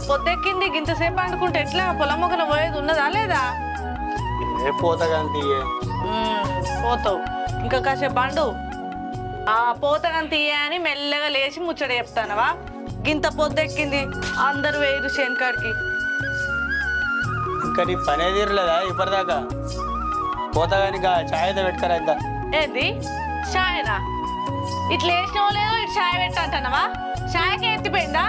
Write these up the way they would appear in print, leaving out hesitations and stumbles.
పొద్దెక్కింది ఇంతసేపు అనుకుంటే ఎట్లా పొలం మొక్కన పోయేది ఉన్నదా లేదా? పోతా కానీ పోతావు ఇంకా కాసేపు బండు. పోతాగని తీయ అని మెల్లగా లేచి ముచ్చట చెప్తానవా? గింత పొద్దెక్కింది అందరు వేయరు శేన్కాడికి. ఇంకా నీ పనే తీరలేదా ఇప్పటిదాకా? పోతా కానీ ఛాయ్ అయితే పెట్టుకరా ఇంకా. ఏంది ఛాయనా? ఇట్లా వేసినావో లేదో ఇటు ఛాయ్ పెట్టంటానవా? ఛాయకే ఎత్తిపోయిందా?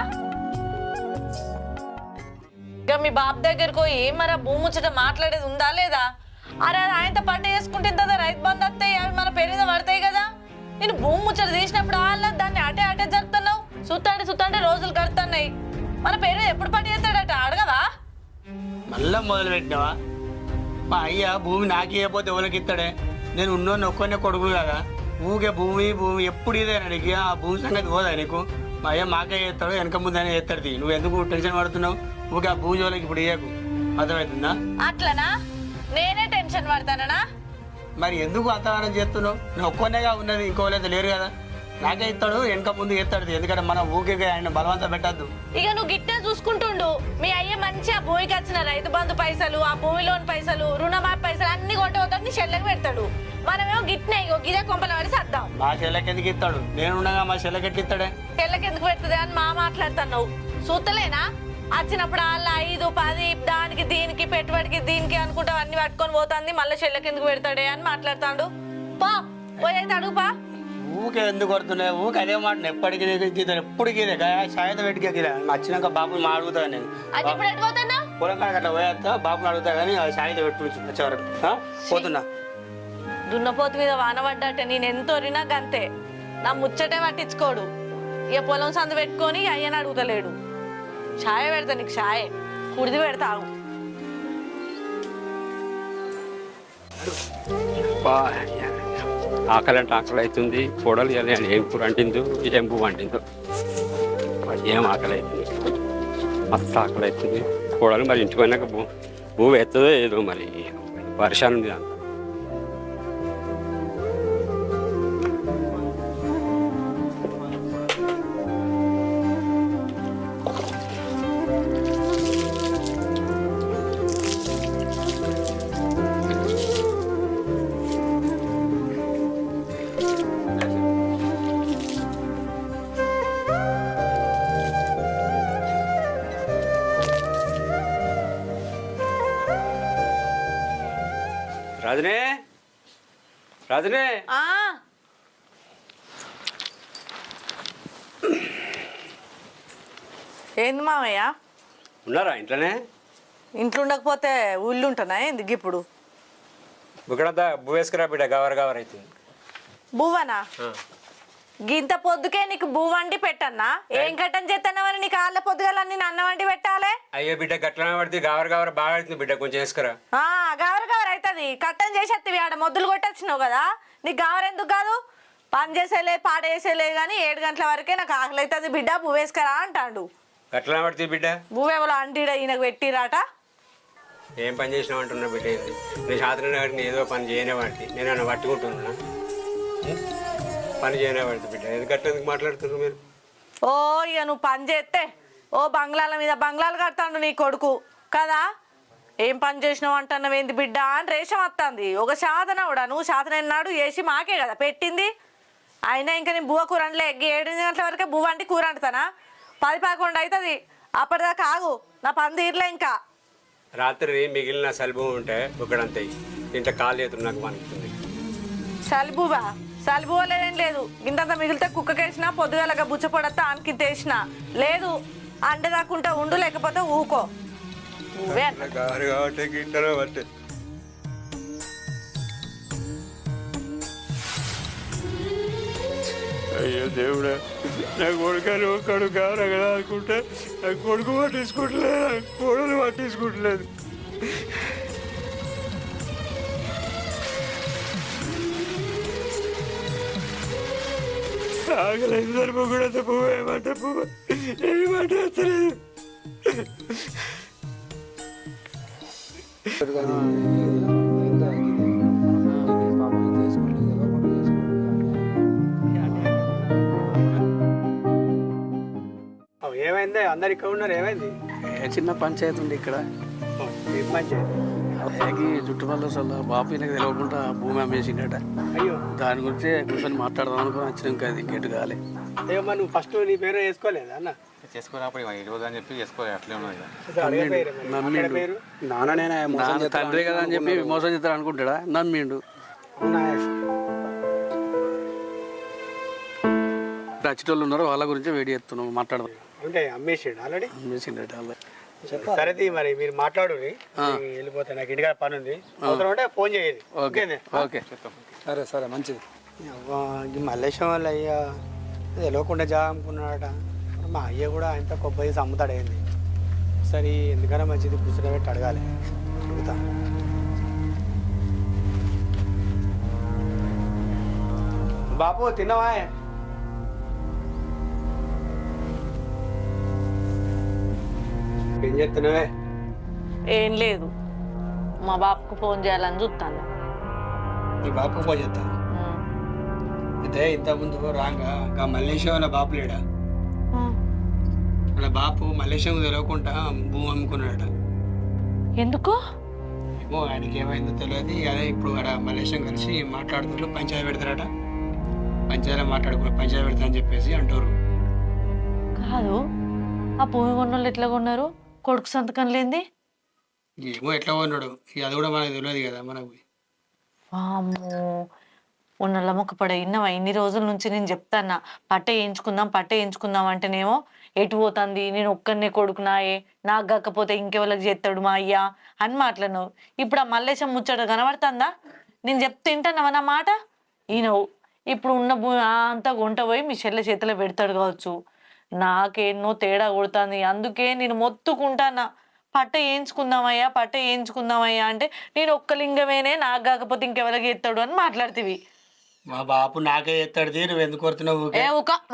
ఇక మీ బాబు దగ్గరకు పోయి మరి భూమి ముచ్చట మాట్లాడేది ఉందా లేదా? అరే అది ఆయనతో పంట వేసుకుంటే కదా రైతు బంధు వస్తాయి, అవి మన పేరు మీద పడతాయి కదా. నేను భూమి ముచ్చట తీసినప్పుడు వాళ్ళ దాన్ని అటే అటే జరుపుతున్నావు. సుత్తాంటే రోజులు గడుతున్నాయి. మన పేరు మీద ఎప్పుడు పంట చేస్తాడట అడగవా? మళ్ళా మొదలు పెట్టినావా? మా అయ్య భూమి నాకు ఇవ్వకపోతే ఎవరికి ఇస్తాడే? నేను ఉన్నోని ఒక్కనే కొడుకును కదా. ఊకే భూమి భూమి ఎప్పుడు ఇదే అడిగి ఆ భూమి సంగతి పోదా నీకు? మా అయ్య మాకే చేస్తాడు, వెనక ముందనే చేస్తాడు. నువ్వు ఎందుకు టెన్షన్ పడుతున్నావు? ఊకే ఆ భూమి జోలికి ఇప్పుడు ఇయ్యకు. అర్థమవుతుందా? అట్లనా? నేనే టెన్షన్ పడతానా? మరి ఎందుకు వాతావరణం చేస్తున్నావు? నేను ఒక్కనేగా ఉన్నది, ఇంకోలేదు లేరు కదా. నాకే ఇస్తాడు, వెనక ముందు చేస్తాడు. ఎందుకంటే మనం ఊకే ఆయన బలవంతం పెట్టద్దు. ఇక నువ్వు గిట్టే చూసుకుంటుండు. మీ అయ్య మంచిగా భూమికి వచ్చిన రైతు బంధు పైసలు, ఆ భూమి లోన్ పైసలు, రుణమాఫీ పైసలు అన్ని కొట్టవుతాడు. నీ చెల్లెకి పెడతాడు. మనమేమో గిట్నే గిదే కొంపల పడి సర్దాం. మా చెల్లెకి ఎందుకు ఇస్తాడు? నేను ఉండగా మా చెల్లెకి ఎట్టి ఇస్తాడే? చెల్లెకి ఎందుకు పెడుతుంది అని మాట్లాడుతున్నావు. చూస్తలేనా? వచ్చినప్పుడు వాళ్ళ 5, 10 దానికి దీనికి పెట్టుబడికి దీనికి అనుకుంటా అన్ని పట్టుకొని పోతుంది. మళ్ళీ చెల్లెకి ఎందుకు పెడతాడే అని మాట్లాడుతాడు. పోయితే అడుగుపా. ఊకే ఎందుకు కొడుతున్నాయి? ఊకే అదే మాట ఎప్పటికీ ఎప్పుడు గీదే సాయంత్రం పెట్టుకే నచ్చినాక బాబుని మా అడుగుతా. నేను పొలం కాడ అట్లా పోయేస్తా, బాబుని అడుగుతా కానీ సాయంత్రం పెట్టు వచ్చేవరకు పోతున్నా. దున్నపోతు మీద వాన పడ్డట్టే నేను ఎంతో రినా గంతే. నా ముచ్చటే పట్టించుకోడు. ఇక పొలం సందు పెట్టుకొని అయ్యని అడుగుతలేడు. ఛాయ పెడతా నీకు, ఛాయ కుడిది పెడతావు. ఆకలి అంటే ఆకలి అవుతుంది. పొడలు ఏం కూర అంటిందో, ఏం పువ్వు అంటిందో, ఏం ఆకలి అవుతుంది. మస్తు ఆకలి అవుతుంది. పొడలు మరి ఇంటికి పోయినాక పువ్వు ఎత్తదో ఏదో మరి వర్షాలు ఉంది. అంత రాజనే రాజనే ఏంది మామయ్య? ఉన్నారా ఇంట్లోనే? ఇంట్లో ఉండకపోతే ఊళ్ళు ఉంటున్నా ఎందుకు ఇప్పుడు? ఇక్కడ భూవేసుకురా బిడ్డ, గవర్ అవుతుంది. బువ్వనా? గింత పొద్దుకే నీకు బువ్వ వండి పెట్టన్నా? ఏం కట్టని చేస్తున్నావని నీకు ఆళ్ళ పొద్దుగాలన్నీ అన్నం వండి పెట్టాలి. అయ్యో బిడ్డ గట్లనే పడితే గవర్ బాగా అవుతుంది బిడ్డ, కొంచెం వేసుకురా. గవర్ అవుతుంది. కట్టని చేసేస్తావి ఆడ మొద్దులు కొట్టొచ్చినావు కదా. నీకు గవర్ ఎందుకు కాదు? పని చేసేలే పాట చేసేలే కానీ 7 గంటల వరకే నాకు ఆకలి అవుతుంది బిడ్డ, బువ్వ వేసుకురా అంటాడు. గట్లనే పడుతుంది బిడ్డ. బువ్వ ఎవరో అంటీడ ఈయనకు పెట్టిరాట. ఏం పని చేసినావు అంటున్నా బిడ్డ. నేను శాస్త్రం వాటిని ఏదో పని చేయనే వాడికి నేను పట్టుకుంటున్నా. పని చేయనే పడుతుంది బిడ్డ. ఎందుకంటే ఎందుకు మాట్లాడుతున్నారు మీరు? ఇక నువ్వు పని చేస్తే బంగ్లాల మీద బంగ్లాలు కడతాడు నీ కొడుకు కదా. ఏం పని చేసినావు అంటున్నావు ఏంది బిడ్డ అని రేషం వస్తుంది. ఒక శాతన కూడా నువ్వు శాతన ఎన్నాడు వేసి మాకే కదా పెట్టింది. అయినా ఇంకా నేను బువ్వ కూర అంటలే. 7 గంటల వరకే బువ్వ అంటే కూర అంటుతానా? 10, 11 అవుతుంది. అప్పటిదాకా ఆగు, నా పని తీరలే. ఇంకా రాత్రి మిగిలిన సలుబు ఉంటే ఒకడంతే ఇంత కాలు చేతులు నాకు మనకుతుంది. సలుబువ లేదేం లేదు. ఇంతంత మిగిలితే కుక్కకేసినా పొద్దుగాలగా బుచ్చపొడతా ఆనికి తెసినా లేదు. అండే దాకుంటే ఉండు, లేకపోతే ఊకో. అయ్యో దేవుడా, నా కొడుకని ఒక్కడు గారగడా అనుకుంటే నా కొడుకు పట్టించుకుంటలేదు, కోడలు పట్టించుకుంటలేదు. ఆకలేదు సరిపో కూడా పువ్వు ఏమంటే పువ్వు ఏమంటే వస్తలేదు. ఏమైంది? అందరు ఇక్కడ ఉన్నారు, ఏమైంది? చిన్న పంచాయతీ ఉంది ఇక్కడ. ఏం పంచాయతీ? అలాగే చుట్టుపక్కల అసలు బాబు నాకు తెలియకుండా భూమి అమ్మేసిండట. అయ్యో, దాని గురించి కూర్చొని మాట్లాడదాం అనుకుని వచ్చిన ఇంకా అది ఇంకెటు కాలే. ఏమన్నా నువ్వు ఫస్ట్ నీ పేరు వేసుకోలేదా అన్న? చేసుకోరాప్పుడు ఈరోజు అని చెప్పి చేసుకోలేదు, అట్లే ఉన్నది. పేరు నాన్న తండ్రి కదా అని చెప్పి మోసం చేస్తాడు అనుకుంటాడా? నమ్మిండు. రచటోళ్ళు ఉన్నారు, వాళ్ళ గురించి వేడి చేస్తున్నాం, మాట్లాడదాం. అంటే అమ్మేసాడు ఆల్రెడీ. అమ్మేసిండట వాళ్ళ. సరే మరి మీరు మాట్లాడు, వెళ్ళిపోతా, నాకు ఇంటికాడ పని ఉంది, అవసరం ఉంటే ఫోన్ చేయండి. ఓకే ఓకే సరే సరే మంచిది. మల్లేశం వాళ్ళ అయ్యా తెలియకుండా జా అమ్ముకున్నాడట. మా అయ్య కూడా ఆయనతో కొబ్బరి అమ్ముతాడు అయింది. సరే ఎందుకన్నా మంచిది కూర్చోబెట్టి అడగాలి, అడుగుతా. బాపు తిన్నావా? ఏం చేస్తున్నావే? ఏం లేదు, మా బాపుకు ఫోన్ చేయాలని చూస్తాను. నీ బాపు ఫోన్ చేస్తా. అయితే ఇంతకుముందు రాగా మల్లేశం వాళ్ళ బాపు లేడా? వాళ్ళ బాపు మల్లేశం తెలియకుండా భూమి అమ్ముకున్నాడట. ఎందుకు? ఏమో ఆయనకి ఏమైందో తెలియదు. అదే ఇప్పుడు అక్కడ మల్లేశం కలిసి మాట్లాడుతున్నారు, పంచాయతీ పెడతారట. పంచాయతీలో పంచాయతీ పెడతారని చెప్పేసి అంటారు. కాదు, ఆ భూమి కొన్నోళ్ళు ఎట్లా కొన్నారు? కొడుకు సంతకం లేంది? ఏమో ఎట్లా కొన్నాడు, అది కూడా మనకు తెలియదు కదా మనకు. వామ్మో, ఉన్నళ్ళ మొక్క పడ ఇన్నవా? ఇన్ని రోజుల నుంచి నేను చెప్తాన్నా పట్ట వేయించుకుందాం అంటేనేమో ఎటు పోతుంది, నేను ఒక్కనే కొడుకునాయే, నాకు కాకపోతే ఇంకెవరికి చేస్తాడు మా అయ్యా అని మాట్లాడినావు. ఇప్పుడు ఆ మల్లేశం ముచ్చట కనబడుతుందా? నేను చెప్తే తింటానవా నా మాట? ఈయనవు ఇప్పుడు ఉన్న అంతా గుంట పోయి మీ చెల్లె చేతిలో పెడతాడు కావచ్చు. నాకేన్నో తేడా కొడుతుంది, అందుకే నేను మొత్తుకుంటానా పట్ట వేయించుకుందామయ్యా అంటే నేను ఒక్క లింగమేనే, నాకు కాకపోతే ఇంకెవరికి ఎత్తాడు అని మాట్లాడుతీవి. మా బాపు నాకే ఎత్తాడు, నువ్వు ఎందుకు కొడుతున్నావు?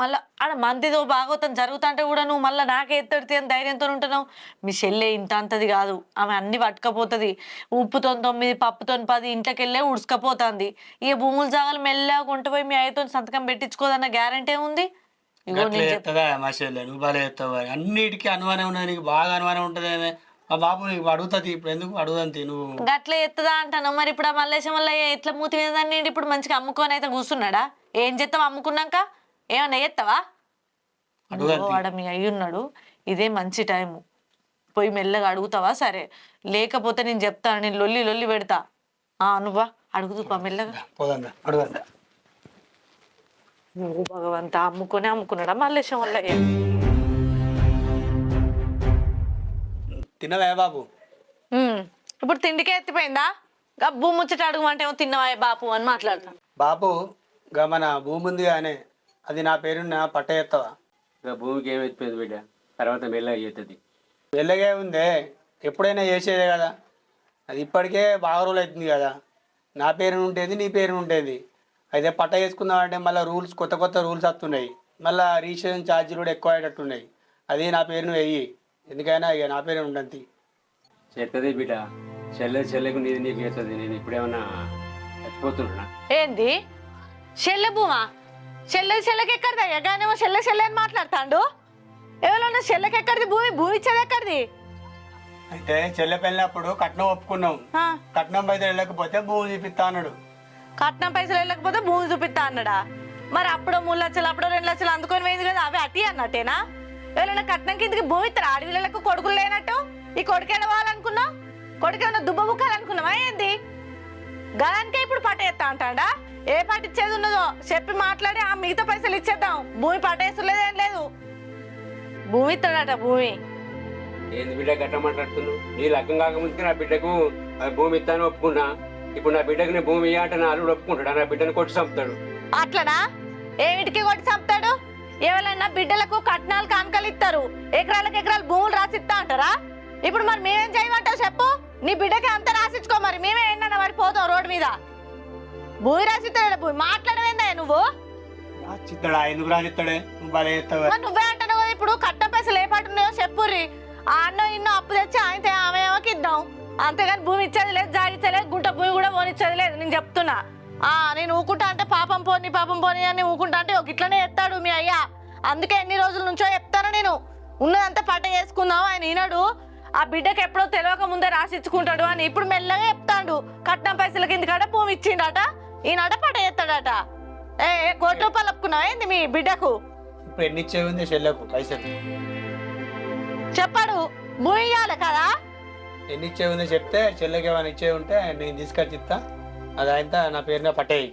మళ్ళీ ఆడ మందితో భాగవతం జరుగుతుంటే కూడా నువ్వు మళ్ళీ నాకే ఎత్తాడితే అని ధైర్యంతో ఉంటున్నావు. మీ చెల్లె ఇంత అంతది కాదు, ఆమె అన్ని పట్టుకపోతుంది. ఉప్పుతో 9 పప్పుతో 10 ఇంట్లోకి వెళ్ళే ఉడుచుకపోతుంది. ఇక భూముల జాగాలు మెల్లగా కొంటపోయి మీ అయ్యతో సంతకం పెట్టించుకోదన్న గ్యారంటీ ఏముంది? మా చెల్లె నువ్వు బాగా చెప్తావు, అన్నిటికీ అనుమానం ఉన్నది, నీకు బాగా అనుమానం ఉంటుంది. మా బాబు నీకు అడుగుతుంది, ఇప్పుడు ఎందుకు అడుగుతుంది నువ్వు? గట్ల ఎత్తదా అంటాను. మరి ఇప్పుడు ఆ మల్లేశం వల్ల ఎట్లా మూతి మీదని ఇప్పుడు మంచిగా అమ్ముకొని అయితే కూర్చున్నాడా? ఏం చేస్తావు అమ్ముకున్నాక? ఏమన్నా ఎత్తావా? వాడ మీ అయ్యున్నాడు, ఇదే మంచి టైము, పోయి మెల్లగా అడుగుతావా? సరే, లేకపోతే నేను చెప్తాను, నేను లొల్లి పెడతా. నువ్వా అడుగుతుపా మెల్లగా. పోదా అడుగుతా. నువ్వు భగవంత అమ్ముకున్నాడా మల్లేశం వల్ల? తిన్నవా బాబు? ఇప్పుడు తిండికే ఎత్తిపోయిందా? గబ్బు ముచ్చట అడుగుమంటే ఏమో తిన్నవా బాపు అని మాట్లాడతాం. బాపు మన భూమి ఉంది కానీ అది నా పేరున్న పట్ట ఎత్తావా? ఇక భూమికి ఏమి ఎత్తిపోయింది బిడ్డ, తర్వాత మెల్లగా అవుతుంది. మెల్లగే ఉందే, ఎప్పుడైనా చేసేదే కదా. అది ఇప్పటికే బాగా రోజులు అవుతుంది కదా. నా పేరు ఉండేది, నీ పేరు ఉండేది. అయితే పట్ట వేసుకుందామంటే మళ్ళీ కొత్త రూల్స్ వస్తున్నాయి. మళ్ళీ రిజిస్ట్రేషన్ ఛార్జీలు కూడా ఎక్కువ అయ్యేటట్టున్నాయి. అది నా పేరును వెయ్యి, ఎందుకైనా ఇక నా పేరు ఉండంతి. చెత్తది బిడ్డ, చెల్లెకు నీది నీకు చేస్తుంది. నేను ఇప్పుడేమన్నా చచ్చిపోతున్నా? ఏంది చెల్లె భూమా? చెల్లెకి ఎక్కడిదయ్యా? కానేమో చెల్లె అని మాట్లాడతాడు. ఎవరన్నా చెల్లెకి ఎక్కడిది భూమి ఇచ్చేది ఎక్కడిది? అయితే చెల్లె పెళ్ళినప్పుడు కట్నం ఒప్పుకున్నాం, కట్నం పైసలు వెళ్ళకపోతే భూమి చూపిస్తా అన్నాడు. కట్నం పైసలు వెళ్ళకపోతే భూమి చూపిస్తా అన్నాడా? మరి అప్పుడు 3 లక్షలు, అప్పుడు 2 లక్షలు అందుకొని పోయింది కదా, అవి అట్టి అన్నట్టేనా? ఎవరైనా కట్నం కిందకి భూమి ఇస్తారు? ఆడవిళ్ళకు కొడుకులు లేనట్టు ఈ కొడుకు ఎడవాలనుకున్నావు? కొడుకు ఏమన్నా దుబ్బ బుక్కాలనుకున్నావా ఏంది? గదానికే ఇప్పుడు పట్ట ఎత్తా అంటాడా? ఏ పట్ట ఇచ్చేది ఉన్నదో చెప్పి మాట్లాడి ఆ మిగతా పైసలు ఇచ్చేద్దాం. భూమి పట్ట వేసులేదు ఏం లేదు, భూమి ఇస్తాడట. భూమి ఏంది బిడ్డ గట్ట మాట్లాడుతున్నావు? నీ లగ్గం కాకముందుకే నా బిడ్డకు భూమి ఇస్తాను ఒప్పుకున్నా. ఇప్పుడు నా బిడ్డకు నేను భూమి ఇయ్య అంటే నా అల్లుడు ఒప్పుకుంటాడు, నా బిడ్డను కొట్టి చంపుతాడు. అట్లనా? ఏమిటికి కొట్టి చంపుతాడు? ఎవరైనా బిడ్డలకు కట్నాలు కానుకలు ఇస్తారు, ఎకరాలు భూములు రాసిస్తా అంటారా? ఇప్పుడు మరి మేమేం చేయమంటావు చెప్పు? నీ బిడ్డకి అంత రాసిచ్చుకో, మరి మేమే ఏంటన్నా పడిపోతాం రోడ్డు మీద. భూమి రాసిస్తాడా? భూమి మాట్లాడవేందా నువ్వు? రాసిస్తాడా? ఎందుకు రాసిస్తాడే? నువ్వు బాగా చేస్తావు. నువ్వే అంటావు కదా, ఇప్పుడు కట్ట పైసలు ఏ పాటు ఉన్నాయో చెప్పుర్రి. ఆ అన్నో ఇన్నో అప్పు తెచ్చి ఆయన ఆమెకి ఇద్దాం, అంతేగాని భూమి ఇచ్చేది లేదు, జాగిచ్చలేదు, గుంట భూమి కూడా పోనిచ్చేది లేదు. నేను చెప్తున్నా. నేను ఊకుంటా అంటే పాపం పోని అని ఊకుంటా అంటే ఒక ఇట్లనే ఎత్తాడు మీ అయ్యా. అందుకే ఎన్ని రోజుల నుంచో చెప్తాను నేను, ఉన్నదంతా పట్ట చేసుకుందాం ఆయన ఈనాడు ఆ బిడ్డకి ఎప్పుడో తెలియక ముందే రాసిచ్చుకుంటాడు అని ఇప్పుడు మెల్లగా చెప్తాడు. కట్నం పైసల కింద భూమి ఇచ్చిండట, ఈనాట పట్ట చేస్తాడట. కోటి రూపాయలు ఒప్పుకున్నావా ఏంది మీ బిడ్డకు? ఇప్పుడు ఎన్ని ఇచ్చేది చెల్లెకు పైసలు చెప్పాడు, భూమి ఇవ్వాలి కదా. ఎన్ని ఇచ్చేది చెప్తే చెల్లెకి ఏమైనా ఇచ్చే ఉంటే నేను తీసుకొచ్చి ఇస్తా, అది ఆయన నా పేరున పట్టేయి.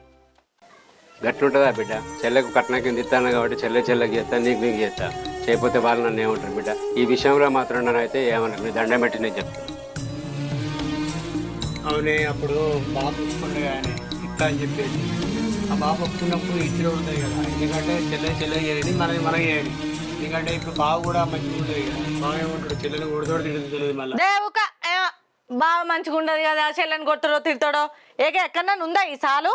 గట్లుంటుందా బిడ్డ? చెల్లెకు కట్నం కింద ఇస్తాను కాబట్టి చెల్లెకి చేస్తా, నీకు చేస్తా. చేయకపోతే వాళ్ళు నన్ను ఏమంటారు బిడ్డ? ఈ విషయంలో మాత్రం నన్నైతే ఏమన్నా నీ దండం పెట్టి నేను చెప్తాను. అవునే, అప్పుడు బాబు ఒప్పుకుండే కానీ ఇస్తా అని చెప్పేసి ఆ బాబు ఒప్పుకున్నప్పుడు ఇచ్చిన ఉంటుంది కదా. ఎందుకంటే చెల్లె చేయండి, మనం చేయండి. ఎందుకంటే ఇప్పుడు బాబు కూడా మంచిగా ఉండదు కదా. బాగా ఏమంటాడు, చెల్లెని కొడుతోడు తింటుంది తెలియదు మళ్ళీ. బాగా మంచిగా ఉండదు కదా, చెల్లెని కొడతాడో తిడతాడో. ఎక్కడన్నా ఉందా ఈ సాలు?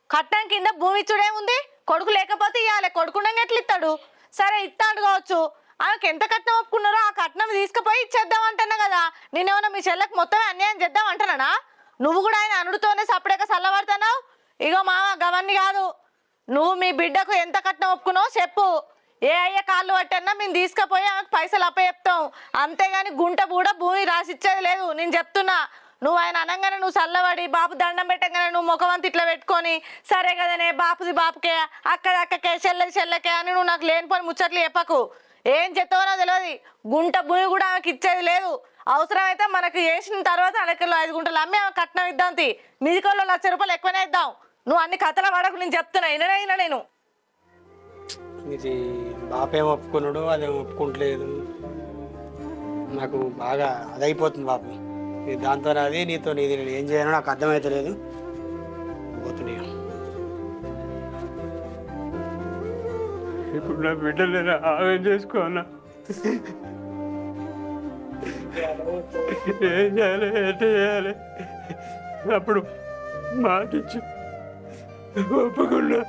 కట్నం కింద భూమి ఇచ్చుడేముంది? కొడుకు లేకపోతే ఇవ్వాలి, కొడుకుండగా ఎట్లా ఇస్తాడు? సరే ఇస్తాడు కావచ్చు, ఆమెకి ఎంత కట్నం ఒప్పుకున్నారో ఆ కట్నం తీసుకుపోయి ఇచ్చేద్దాం అంటున్నా కదా. నేనేమన్నా మీ చెల్లెకి మొత్తమే అన్యాయం చేద్దాం అంటున్నానా? నువ్వు కూడా ఆయన అనుడితోనే సపరేట్గా చల్లబడుతున్నావు. ఇగో మామ గవన్నీ కాదు, నువ్వు మీ బిడ్డకు ఎంత కట్నం ఒప్పుకున్నావు చెప్పు. ఏ అయ్యే కాళ్ళు పట్టన్నా మేము తీసుకుపోయి ఆమెకు పైసలు అప్పచెప్తాం, అంతేగాని గుంట కూడా భూమి రాసిచ్చేది లేదు. నేను చెప్తున్నా, నువ్వు ఆయన అనగానే నువ్వు చల్లబడి బాపు దండం పెట్టగానే నువ్వు ముఖమంతా ఇట్లా పెట్టుకొని సరే కదనే బాపుది బాపుకే, అక్కకే, చెల్లెకే అని నువ్వు నాకు లేనిపోని ముచ్చట్లు చెప్పకు. ఏం చెప్తావో తెలియదు. గుంట భూమి కూడా ఆమెకి ఇచ్చేది లేదు. అవసరమైతే మనకి చేసిన తర్వాత అలకల్లో 5 గుంటలు అమ్మి ఆమె కట్నం ఇద్దాం. మిదికోళ్ళు 1,00,000 రూపాయలు ఎక్కువనే ఇద్దాం. నువ్వు అన్ని కథల పడకు, నేను చెప్తున్నా. అయినా నేను ఇది బాపేం ఒప్పుకున్నాడు, అదేం ఒప్పుకుంటలేదు. నాకు బాగా అదైపోతుంది బాపు. దాంతో అది నీతో నీది నేను ఏం చేయాలో నాకు అర్థమవుతలేదు. పోతున్నాయి ఇప్పుడు నా బిడ్డలు నేను ఆవేం చేసుకోనా? ఏం చేయాలి, ఎట్లా చేయాలి? అప్పుడు మాటిచ్చు ఒప్పుకున్నా.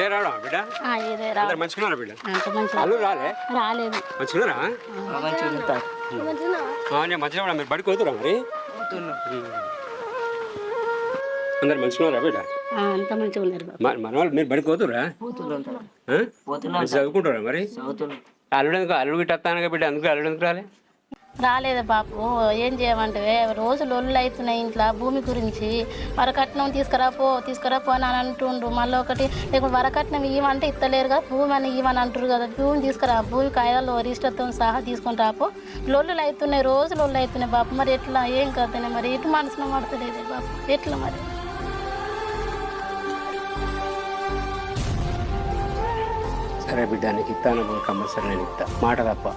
ఏ రావడం బిడ్డ? అందరు మంచుకున్నారా బిడ్డ? అల్లు రాలేదు. మంచుకున్నారా? నేను మంచిగా కూడా. మీరు బడికి పోతురా మరి? అందరు మంచుకున్నారా బిడ్డ? మన వాళ్ళు మీరు బడికి పోతురా? చదువుకుంటారా మరి? అల్లుడు గిట్ట వస్తాను బిడ్డ, అందుకు అల్లుడు ఎందుకు రాలేదు బాపు. ఏం చేయమంటే రోజు లొల్లు అవుతున్నాయి ఇంట్లో భూమి గురించి. వరకట్నం తీసుకురాపో అని అంటుండ్రు. మళ్ళీ ఒకటి ఇప్పుడు వరకట్నం ఇవ్వమంటే ఇస్తలేరు కదా, భూమి అని ఇవ్వని అంటారు కదా. భూమి తీసుకురా, భూమి కాయలు రిజిస్టర్తో సహా తీసుకొని రాపో. లొల్లులు అవుతున్నాయి, రోజు లొల్లు అవుతున్నాయి బాపు. మరి ఎట్లా, ఏం కదనే మరి? ఇటు మనసులో పడతలేదు బాపు, ఎట్లా మరి? సరే బిడ్డ, నీకు ఇస్తాను కంపల్సరీ, నేను ఇస్తా. మాట తప్ప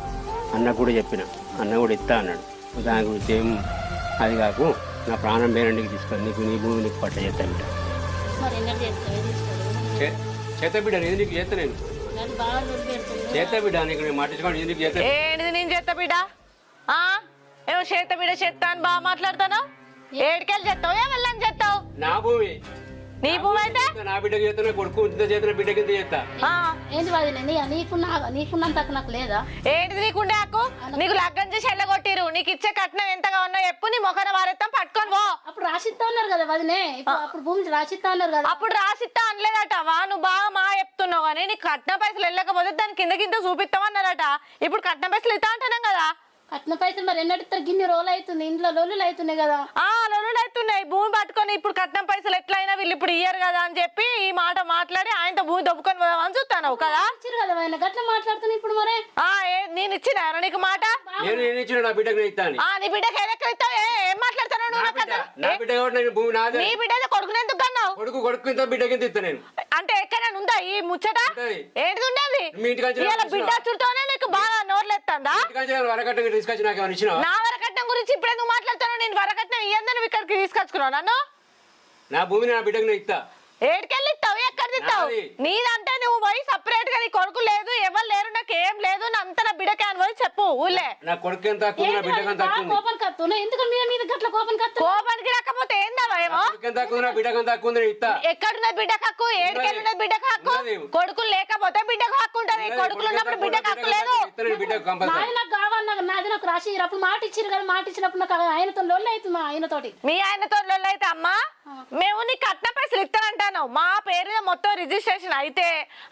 అన్న కూడా చెప్పిన, అన్న కూడా ఇస్తా అన్నాడు. దాని గురించి ఏం అది కాకు, నా ప్రాణం పేరండికి తీసుకొని నీకు నీ భూమి నీకు పట్ట చేస్తా బిడ్డ. చేత బిడ్డ, నేను నీకు చేస్తా. నేను చేత బిడ్డ, నీకు నేను మాటించుకోండి. నేను నీకు చేస్తా. ఏంటిది నేను చేస్తా బిడ్డ? ఏమో చేత బిడ్డ చేస్తా అని బాగా మాట్లాడతాను. ఏడికెళ్ళి చేస్తావు, ఏమల్లని చేస్తావు? నా భూమి నీ భూమి అయితే నా బిడ్డకి చేస్తున్నా, కొడుకు చేతున్న బిడ్డ కింద చేస్తా. ఏంటి నీకున్నంత నాకు లేదా? ఏంటిది నీకుండే హక్కు? నీకు లగ్గం చేసి ఎల్లగొట్టిరు, నీకు ఇచ్చే కట్నం ఎంతగా ఉన్నా ఎప్పుడు నీ మొఖన వారెత్తాం పట్టుకొని పో. అప్పుడు రాసిస్తా ఉన్నారు కదా వదినే, అప్పుడు భూమి రాసిస్తా ఉన్నారు కదా. అప్పుడు రాసిస్తా అనలేదటవా? నువ్వు బాగా మా చెప్తున్నావు కానీ నీకు కట్నం పైసలు వెళ్ళకపోతే దాని కింద చూపిస్తామన్నారట. ఇప్పుడు కట్నం పైసలు ఇస్తా అంటున్నాం కదా. కట్న పైసలు మరి ఎన్నడిస్తారు? గిన్ని రోజులు అవుతుంది, ఇంట్లో లొల్లులు అవుతున్నాయి కదా. లొల్లులు అవుతున్నాయి. భూమి పట్టుకొని ఇప్పుడు కట్నం పైసలు ఎట్లయినా వీళ్ళు ఇప్పుడు ఇయ్యరు కదా అని చెప్పి ఈ మాట మాట్లాడి ఆయనతో భూమి దొబ్బుకొని పోదామని చూస్తాను కదా. ఇచ్చారు కదా ఆయన గట్ల మాట్లాడుతున్నా ఇప్పుడు మరి. నేను ఇచ్చిన నీకు మాట? నా బిడ్డకి నీ బిడ్డకి ఎలెక్కలు ఏం మాట్లాడుతున్నావు? నీ బిడ్డ కొడుకుని ఎందుకు కన్నావు? కొడుకు బిడ్డకి ఇస్తా నేను. అంటే ఎక్కడైనా ఉందా ఈ ముచ్చట? ఏంటిది ఉండేది? బిడ్డ చుట్టూనే నీకు బాగా నోర్లేస్తుందా? నా వరకట్నం గురించి ఇప్పుడు ఎందుకు మాట్లాడుతున్నావు? నేను వరకట్నం ఇయ్యందని ఇక్కడికి తీసుకొచ్చుకున్నావు నన్ను. నా భూమిని నా బిడ్డకి ఇస్తా. ఏడికెళ్ళి ఇస్తావు, ఎక్కడ ఇస్తావు? నీదంటే నువ్వు పోయి సపరేట్ గా నీ కొడుకు లేదు ఎవరు లేరు అంత నా బిడ్డకే అని పోయి చెప్పు ఊళ్ళే. నా కొడుకు ఎంత తక్కువ నా బిడ్డకు ఎంత తక్కువ కోపం కత్తున్నా ఎందుకు మీద గట్ల కోపం కత్తు కోపానికి రాకపోతే ఏందమ్మా ఏమో ఎంత తక్కువ నా బిడ్డకు ఎంత తక్కువ ఉంది ఇస్తా. ఎక్కడున్న బిడ్డకు హక్కు ఏడుకెళ్ళున్న బిడ్డకు హక్కు కొడుకులు లేకపోతే బిడ్డకు హక్కు ఉంటది కొడుకులు ఉన్నప్పుడు బిడ్డకు హక్కు లేదు. బిడ్డకు కంపల్సరీ నాది నాకు కావాలి నాది నాకు రాసి అప్పుడు మాట ఇచ్చారు కదా మాట ఇచ్చినప్పుడు నాకు ఆయనతో లొల్లి అవుతుంది మా ఆయనతోటి మీ ఆయనతో లొల్లైతే అమ్మా మేము నీ కట్న పైసలు ఇస్తానంటాను మా పేరు మీద మొత్తం రిజిస్ట్రేషన్ అయితే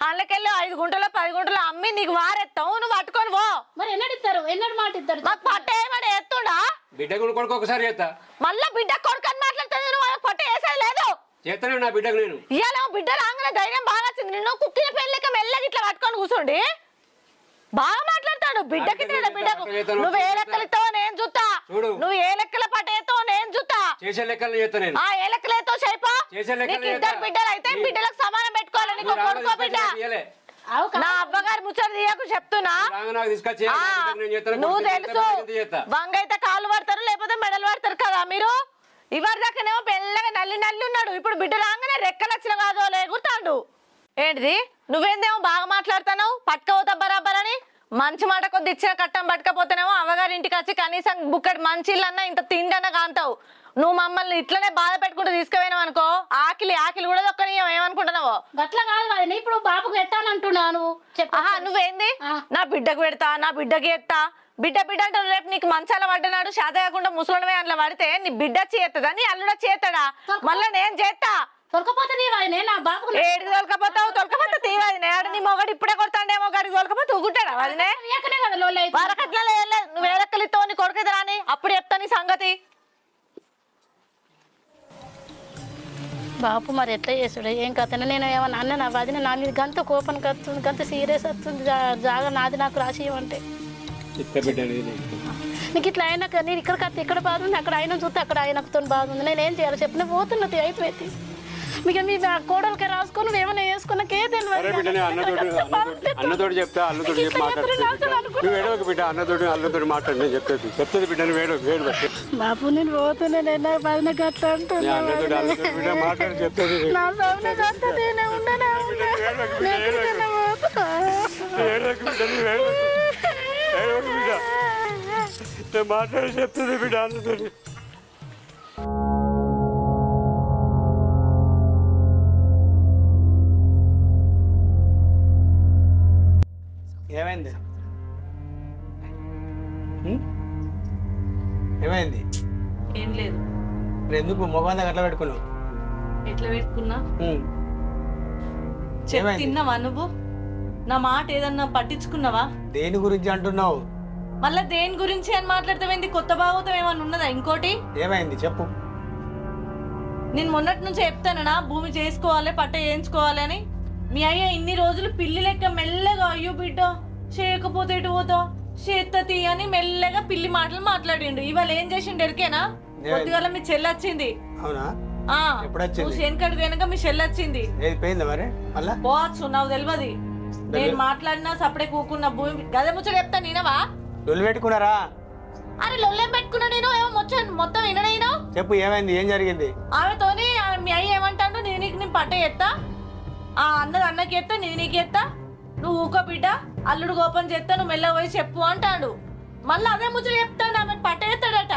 అందుకెళ్ళి 5 గుంటలో 10 గుంటలో అమ్మి నీకు వారెత్తావు నువ్వు పట్టుకొని పో. మరి ఎన్నడు ఇస్తారు ఎన్నడు మాట ఇస్తారు మాకు పట్ట ఏమని ఎత్తుడా బిడ్డకు కొడుకు ఒకసారి చేస్తా మళ్ళా బిడ్డ కొడుకు అని మాట్లాడుతుంది నువ్వు పట్ట వేసేది లేదు. చేస్తాను నా బిడ్డకు నేను ఇవాళ బిడ్డ రాగానే ధైర్యం బాగా వచ్చింది నిన్ను కుక్కిన పెళ్ళిక మెల్లగా ఇట్లా పట్టుకొని కూర్చోండి బాగా మాట్లాడతాడు బిడ్డకి బిడ్డకు నువ్వు ఏ లెక్కలు ఇస్తావో నేను చూస్తా నువ్వు ఏ లెక్కల పట్ట ఎత్తావో నేను చూస్తా చేసే లెక్కలు చేస్తా నేను ఆ ఏ లెక్కలు ఎత్తావు చెప్పా నీకు 2 బిడ్డలు అయితే బిడ్డలకు సమానం పెట్టుకోవాలి నీకు కొడుకో బిడ్డ నా అబ్బగారు ముచ్చట తీయకు చెప్తున్నా నువ్వు తెలుసు వంగైతే కాళ్ళు పడతారు లేకపోతే మెడలు పడతారు కదా మీరు ఇవరి దాకానేమో పెళ్ళగా నల్లి ఉన్నాడు ఇప్పుడు బిడ్డ రాగానే రెక్కలు వచ్చిన కాదో లేగుతాడు ఏంటిది నువ్వేందేమో బాగా మాట్లాడుతున్నావు పట్టుకపోతా బరాబర్ అని మంచి మాట కొద్ది ఇచ్చిన కట్టం పట్టుకపోతేనేమో అవ్వగారి ఇంటికి వచ్చి కనీసం బుక్కడి మంచి ఇల్లన్నా ఇంత తిండన్నా కాంతావు నువ్వు మమ్మల్ని ఇట్లనే బాధ పెట్టుకుంటూ తీసుకుపోయినావు అనుకో ఆకిలి కూడా దొక్కని ఏమనుకుంటున్నావో గట్ల కాదు ఇప్పుడు బాబుకు పెట్టానంటున్నాను ఆహా నువ్వేంది నా బిడ్డకు పెడతా నా బిడ్డకి ఎత్తా బిడ్డ అంటే రేపు నీకు మంచాల పడ్డనాడు శాత కాకుండా ముసలివే అట్లా పడితే నీ బిడ్డ చేస్తుందా నీ అల్లుడ చేస్తాడా మళ్ళీ నేను చేస్తా తొలకపోతే నా బాబు ఏడికి తొలకపోతే తీవాది నేడు నీ మొగడు ఇప్పుడే కొడతాడేమో గారికి తొలకపోతే ఊగుంటాడా వదినే వరకట్లా లేదు నువ్వు వేలెక్కలు ఇస్తావు నీ కొడుకు రాని అప్పుడు చెప్తా నీ సంగతి బాపు మరి ఎట్లా చేసుడు ఏం కథ నేను ఏమన్నా అన్న నా వదిన నా మీద గంత కోపం కత్తుంది గంత సీరియస్ వస్తుంది జాగా నాది నాకు రాసి ఇవ్వంటే నీకు ఇట్లా అయినాక నేను ఇక్కడ కత్తి ఇక్కడ బాధ ఉంది అక్కడ ఆయన చూస్తే అక్కడ ఆయనతో బాధ ఉంది నేను ఏం చేయాలి చెప్పిన పోతున్నది అయిపోయింది మీకు మీ కోడలకి రాసుకొని నువ్వేమైనా వేసుకున్నాకే అన్నతోటి చెప్తా అన్నతోటి చెప్పి మాట్లాడు బిడ్డ అన్నతోటి మాట్లాడు నేను చెప్తుంది బిడ్డను వేడు బాబు నేను పోతున్నా బాధ అట్లా అంటుంది మాట్లాడి చెప్తుంది మాట్లాడి చెప్తుంది బిడ్డ అన్నతోటి ఏమైంది ఏమైంది ఏం లేదు ఎందుకు మొగం దగ్గర అట్లా పెట్టుకున్నావు ఎట్లా పెట్టుకున్నా తిన్నావా నువ్వు నా మాట ఏదన్నా పట్టించుకున్నావా దేని గురించి అంటున్నావు మళ్ళా దేని గురించి అని మాట్లాడతావేంది కొత్త భాగవతం ఏమన్నా ఉన్నదా ఇంకోటి ఏమైంది చెప్పు నేను మొన్నటి నుంచి చెప్తానా భూమి చేసుకోవాలి పట్ట వేయించుకోవాలి అని మీ అయ్య ఇన్ని రోజులు పిల్లి లెక్క మెల్లగా అయ్యో బిడ్డ చేయకపోతే ఎటు పోతావు చేత్తతి అని మెల్లగా పిల్లి మాటలు మాట్లాడిండు ఇవాళ ఏం చేసిండు ఎరికేనా కొద్దిగా మీ చెల్లి వచ్చింది అవునా నువ్వు శేన్కడు వెనక మీ చెల్లి వచ్చింది మరి పోవచ్చు నాకు తెలియదు నేను మాట్లాడినా సపడే కూకున్న భూమి గదే ముచ్చట చెప్తా నేనవా లొల్లి పెట్టుకున్నారా అరే లొల్లేం పెట్టుకున్నా నేను ఏమో మొత్తం వినడైనా చెప్పు ఏమైంది ఏం జరిగింది ఆమెతోని మీ అయ్య ఏమంటాడు నేను పట్ట ఎత్తా ఆ అన్నది అన్నకి ఎత్తా నీకు ఎత్తా నువ్వు ఊకో బిడ్డ అల్లుడు కోపం చేస్తా నువ్వు మెల్ల పోయి చెప్పు అంటాడు మళ్ళీ అదే ముచ్చట చెప్తాడు ఆమె పట్ట ఎత్తాడట